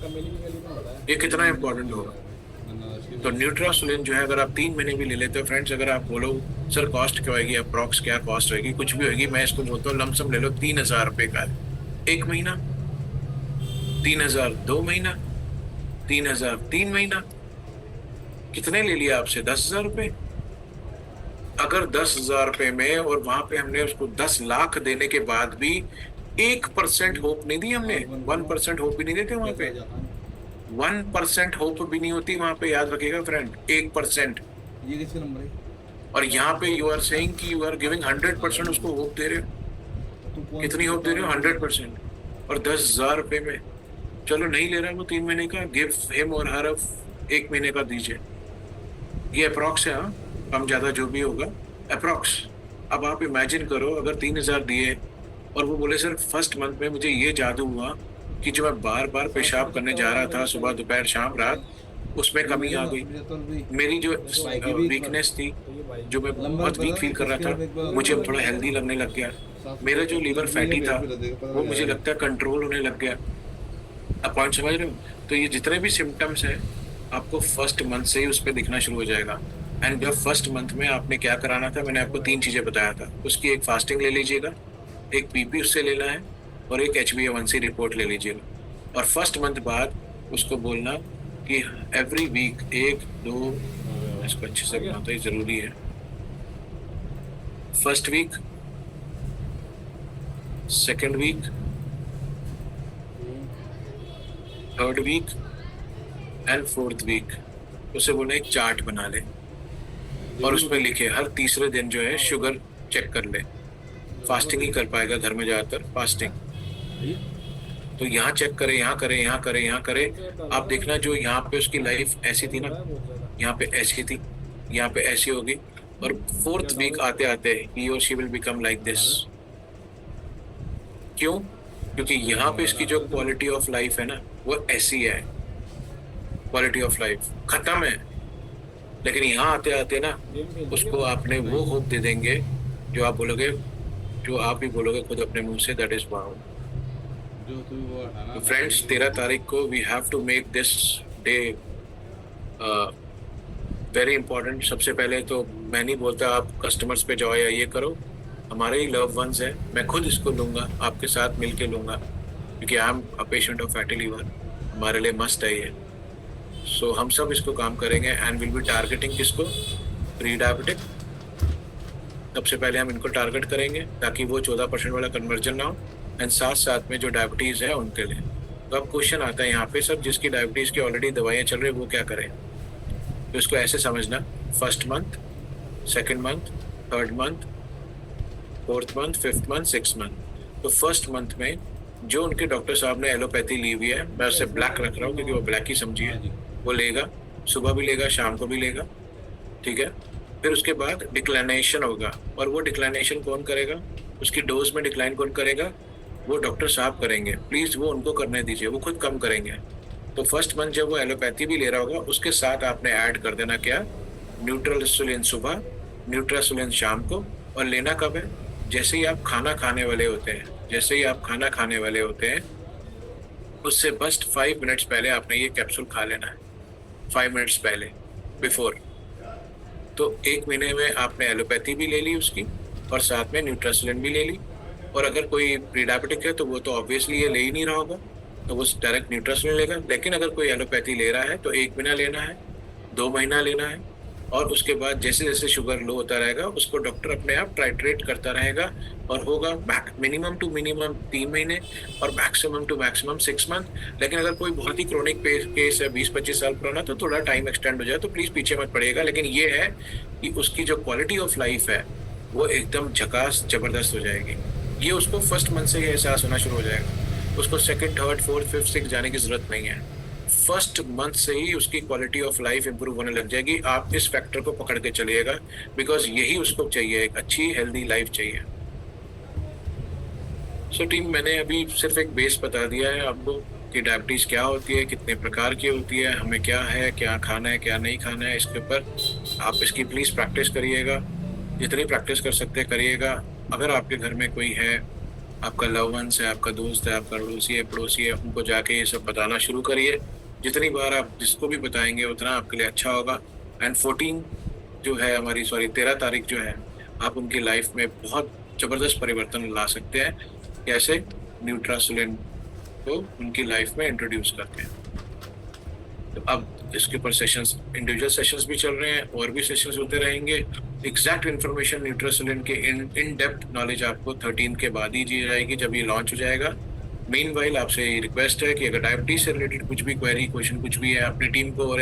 ये कितना इम्पोर्टेंट होगा। तो न्यूट्रासोलन जो है, अगर आप 3 महीने भी ले लेते हो फ्रेंड्स, अगर आप बोलो सर कॉस्ट क्या होगी, अप्रॉक्स क्या कॉस्ट होगी, कुछ भी होगी, मैं इसको बोलता हूँ लमसम ले लो 3,000 रुपये का 1 महीना, 3,000 2 महीना, 3,000 3 महीना। कितने ले लिया आपसे? 10,000 रुपये। अगर 10,000 रुपये में, और वहां पे हमने उसको 10 लाख देने के बाद भी 1% होप नहीं दी हमने, 1% होप भी नहीं देते वहां पे, 1% होप भी नहीं होती वहां पे, याद रखिएगा फ्रेंड, 1%। ये किसका नंबर है? और यहाँ पे यू आर सेइंग कि यू आर गिविंग 100% उसको होप दे रहे हो। कितनी होप दे रहे हो? 100%। और 10,000 रुपये में, चलो नहीं ले रहा वो 3 महीने का, गिव हिम और हर 1 महीने का दीजिए। ये अप्रॉक्स है, हाँ, कम ज़्यादा जो भी होगा अप्रॉक्स। अब आप इमेजिन करो, अगर 3,000 दिए और वो बोले सर फर्स्ट मंथ में मुझे ये जादू हुआ कि जो मैं बार बार पेशाब करने जा रहा था सुबह दोपहर शाम रात, उसमें कमी आ गई। मेरी जो वीकनेस थी, जो मैं बहुत वीक फील कर रहा था, मुझे अब थोड़ा हेल्दी लगने लग गया। मेरा जो लीवर फैटी था वो मुझे लगता है कंट्रोल होने लग गया। आप पॉइंट समझ रहे हो? तो ये जितने भी सिम्टम्स हैं आपको फर्स्ट मंथ से ही उस पर दिखना शुरू हो जाएगा। एंड जब फर्स्ट मंथ में आपने क्या कराना था, मैंने आपको 3 चीज़ें बताया था। उसकी एक फास्टिंग ले लीजिएगा, एक पीपी उससे लेना है, और एक HbA1c रिपोर्ट ले लीजिएगा। और फर्स्ट मंथ बाद उसको बोलना कि एवरी वीक 1-2, इसको अच्छे से बनाना ही ज़रूरी है। First week, second week, third week and fourth week उसे बोले एक चार्ट बना ले और उस पर लिखे हर तीसरे दिन जो है शुगर चेक कर ले। फास्टिंग ही कर पाएगा घर में, ज़्यादातर फास्टिंग। तो यहाँ चेक करे, यहाँ करे, यहाँ करे, यहाँ करे। आप देखना जो यहाँ पे उसकी लाइफ ऐसी थी ना, यहाँ पे ऐसी थी, यहाँ पे ऐसी होगी, और 4th वीक आते आते ही और she will become like this. क्यों? क्योंकि यहाँ पे इसकी जो क्वालिटी ऑफ लाइफ है ना वो ऐसी है, क्वालिटी ऑफ लाइफ खत्म है। लेकिन यहाँ आते आते ना उसको आपने वो होप दे देंगे जो आप बोलोगे, जो आप ही बोलोगे खुद अपने मुंह से, दैट इज वाओ। फ्रेंड्स, 13 तारीख को we have to make this day very important. सबसे पहले तो मैं नहीं बोलता आप कस्टमर्स पे जाओ या ये करो, हमारे ही लव वंस है। मैं खुद इसको लूँगा, आपके साथ मिल के लूँगा, क्योंकि I am a patient of fatty liver. हमारे लिए मस्ट है ये। सो हम सब इसको काम करेंगे एंड विल बी टारगेटिंग किसको? Pre diabetic. सबसे पहले हम इनको टारगेट करेंगे ताकि वो 14% वाला कन्वर्जन ना हो, एंड साथ साथ में जो डायबिटीज़ है उनके लिए। तो अब क्वेश्चन आता है यहाँ पे, सर जिसकी डायबिटीज़ की ऑलरेडी दवाइयाँ चल रही है वो क्या करें? तो इसको ऐसे समझना, 1st month, 2nd month, 3rd month, 4th month, 5th month, 6th month. तो 1st मंथ में जो उनके डॉक्टर साहब ने एलोपैथी ली हुई है, मैं उससे ब्लैक रख रहा हूँ क्योंकि वो ब्लैक ही समझिए, वो लेगा, सुबह भी लेगा, शाम को भी लेगा, ठीक है। फिर उसके बाद डिक्लाइनेशन होगा, और वो डिक्लाइनेशन कौन करेगा? उसकी डोज में डिक्लाइन कौन करेगा? वो डॉक्टर साहब करेंगे। प्लीज़ वो उनको करने दीजिए, वो खुद कम करेंगे। तो 1st मंथ जब वो एलोपैथी भी ले रहा होगा, उसके साथ आपने ऐड कर देना क्या? न्यूट्रासोलिन सुबह, न्यूट्रासोलिन शाम को। और लेना कब है? जैसे ही आप खाना खाने वाले होते हैं, जैसे ही आप खाना खाने वाले होते हैं उससे बस 5 मिनट्स पहले आपने ये कैप्सूल खा लेना है, 5 मिनट्स पहले, बिफोर। तो 1 महीने में आपने एलोपैथी भी ले ली उसकी, और साथ में न्यूट्रासोलिन भी ले ली। और अगर कोई प्री डायबिटिक है तो वो तो ऑब्वियसली ये ले ही नहीं रहा होगा, तो वो डायरेक्ट न्यूट्रासोलिन लेगा। लेकिन अगर कोई एलोपैथी ले रहा है तो 1 महीना लेना है, 2 महीना लेना है, और उसके बाद जैसे जैसे शुगर लो होता रहेगा उसको डॉक्टर अपने आप टाइट्रेट करता रहेगा, और होगा मिनिमम टू मिनिमम 3 महीने और मैक्सिमम टू मैक्सिमम 6 मंथ। लेकिन अगर कोई बहुत ही क्रोनिक केस है, 20-25 साल पुराना, तो थोड़ा टाइम एक्सटेंड हो जाए तो प्लीज़ पीछे मत पड़िएगा। लेकिन ये है कि उसकी जो क्वालिटी ऑफ लाइफ है वो एकदम झकास ज़बरदस्त हो जाएगी। ये उसको 1st मंथ से ही एहसास होना शुरू हो जाएगा। उसको 2nd, 3rd, 4th, 5th, 6th जाने की ज़रूरत नहीं है। 1st मंथ से ही उसकी क्वालिटी ऑफ लाइफ इंप्रूव होने लग जाएगी। आप इस फैक्टर को पकड़ के चलिएगा, बिकॉज यही उसको चाहिए, एक अच्छी हेल्दी लाइफ चाहिए। सो टीम, मैंने अभी सिर्फ एक बेस बता दिया है आपको कि डायबिटीज़ क्या होती है, कितने प्रकार की होती है, हमें क्या है, क्या खाना है, क्या नहीं खाना है। इसके ऊपर आप इसकी प्लीज़ प्रैक्टिस करिएगा, जितनी प्रैक्टिस कर सकते हैं करिएगा। अगर आपके घर में कोई है, आपका लव वंस है, आपका दोस्त है, आपका पड़ोसी है, उनको जाके ये सब बताना शुरू करिए। जितनी बार आप जिसको भी बताएंगे उतना आपके लिए अच्छा होगा। एंड 14 जो है हमारी, 13 तारीख जो है, आप उनकी लाइफ में बहुत ज़बरदस्त परिवर्तन ला सकते हैं। कैसे? न्यूट्रासोलिन को उनकी लाइफ में इंट्रोड्यूस करके। तो अब इसके ऊपर सेशंस, इंडिविजुअल सेशंस भी चल रहे हैं, और भी सेशंस होते रहेंगे। एग्जैक्ट इन्फॉर्मेशन न्यूट्रासोलिन के इन डेप्थ नॉलेज आपको 13 के बाद ही दी जाएगी, जब ये लॉन्च हो जाएगा। मीनवाइल आपसे रिक्वेस्ट है कि अगर डायबिटीज से रिलेटेड कुछ भी क्वेरी, क्वेश्चन कुछ भी है, अपनी टीम को और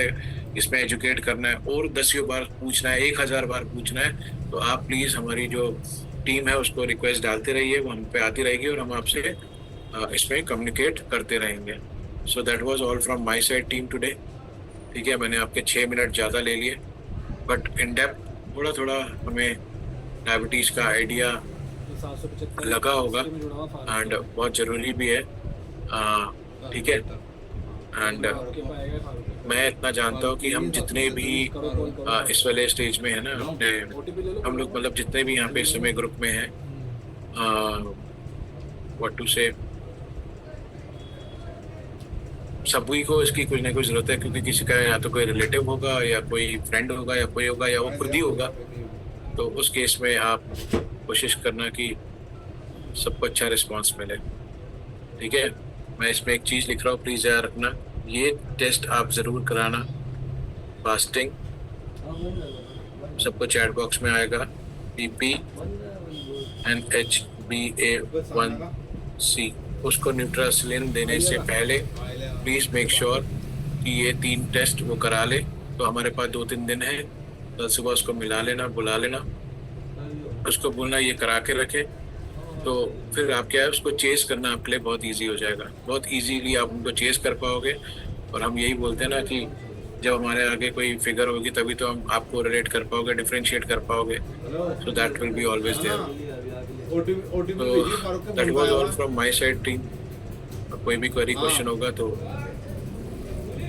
इसमें एजुकेट करना है, और 10 बार पूछना है, 1000 बार पूछना है, तो आप प्लीज़ हमारी जो टीम है उसको रिक्वेस्ट डालते रहिए, वो हम पे आती रहेगी और हम आपसे इसमें कम्युनिकेट करते रहेंगे। So that was all from my side team today. ठीक है, मैंने आपके 6 मिनट ज़्यादा ले लिए, बट इन डेप्थ थोड़ा थोड़ा हमें डायबिटीज़ का आइडिया लगा होगा, एंड बहुत ज़रूरी भी है। ठीक है, एंड मैं इतना जानता हूँ कि हम जितने भी इस वाले स्टेज में है ना, अपने हम लोग मतलब जितने भी यहाँ पे इस समय ग्रुप में हैं, व्हाट टू से, सभी को इसकी कुछ ना कुछ ज़रूरत है, क्योंकि किसी का या तो कोई रिलेटिव होगा, या कोई फ्रेंड होगा, या कोई होगा, या वो खुद ही होगा। तो उस केस में आप कोशिश करना कि सबको अच्छा रिस्पांस मिले। ठीक है, मैं इसमें एक चीज़ लिख रहा हूँ, प्लीज़ याद रखना, ये टेस्ट आप ज़रूर कराना। फास्टिंग सबको चैट बॉक्स में आएगा, PPNHbA1c, उसको न्यूट्रासोलिन देने से पहले प्लीज़ मेक श्योर कि ये 3 टेस्ट वो करा ले। तो हमारे पास 2-3 दिन है, कल सुबह उसको मिला लेना, बुला लेना, उसको बोलना ये करा के रखे, तो फिर आप क्या है उसको चेस करना आपके लिए बहुत इजी हो जाएगा, बहुत इजीली आप उनको चेस कर पाओगे। और हम यही बोलते हैं ना कि जब हमारे आगे कोई फिगर होगी तभी तो हम आपको रिलेट कर पाओगे, डिफरेंशिएट कर पाओगे, so that will be always there. OTP तो भेजिए फारूक का that was mobile all from my side team. कोई भी क्वेरी क्वेश्चन होगा तो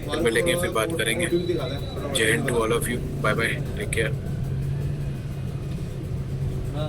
फिर मिलेंगे, फिर बात करेंगे। OTP दिखा दें। जय हिंद to all of you, bye bye, take care. हाँ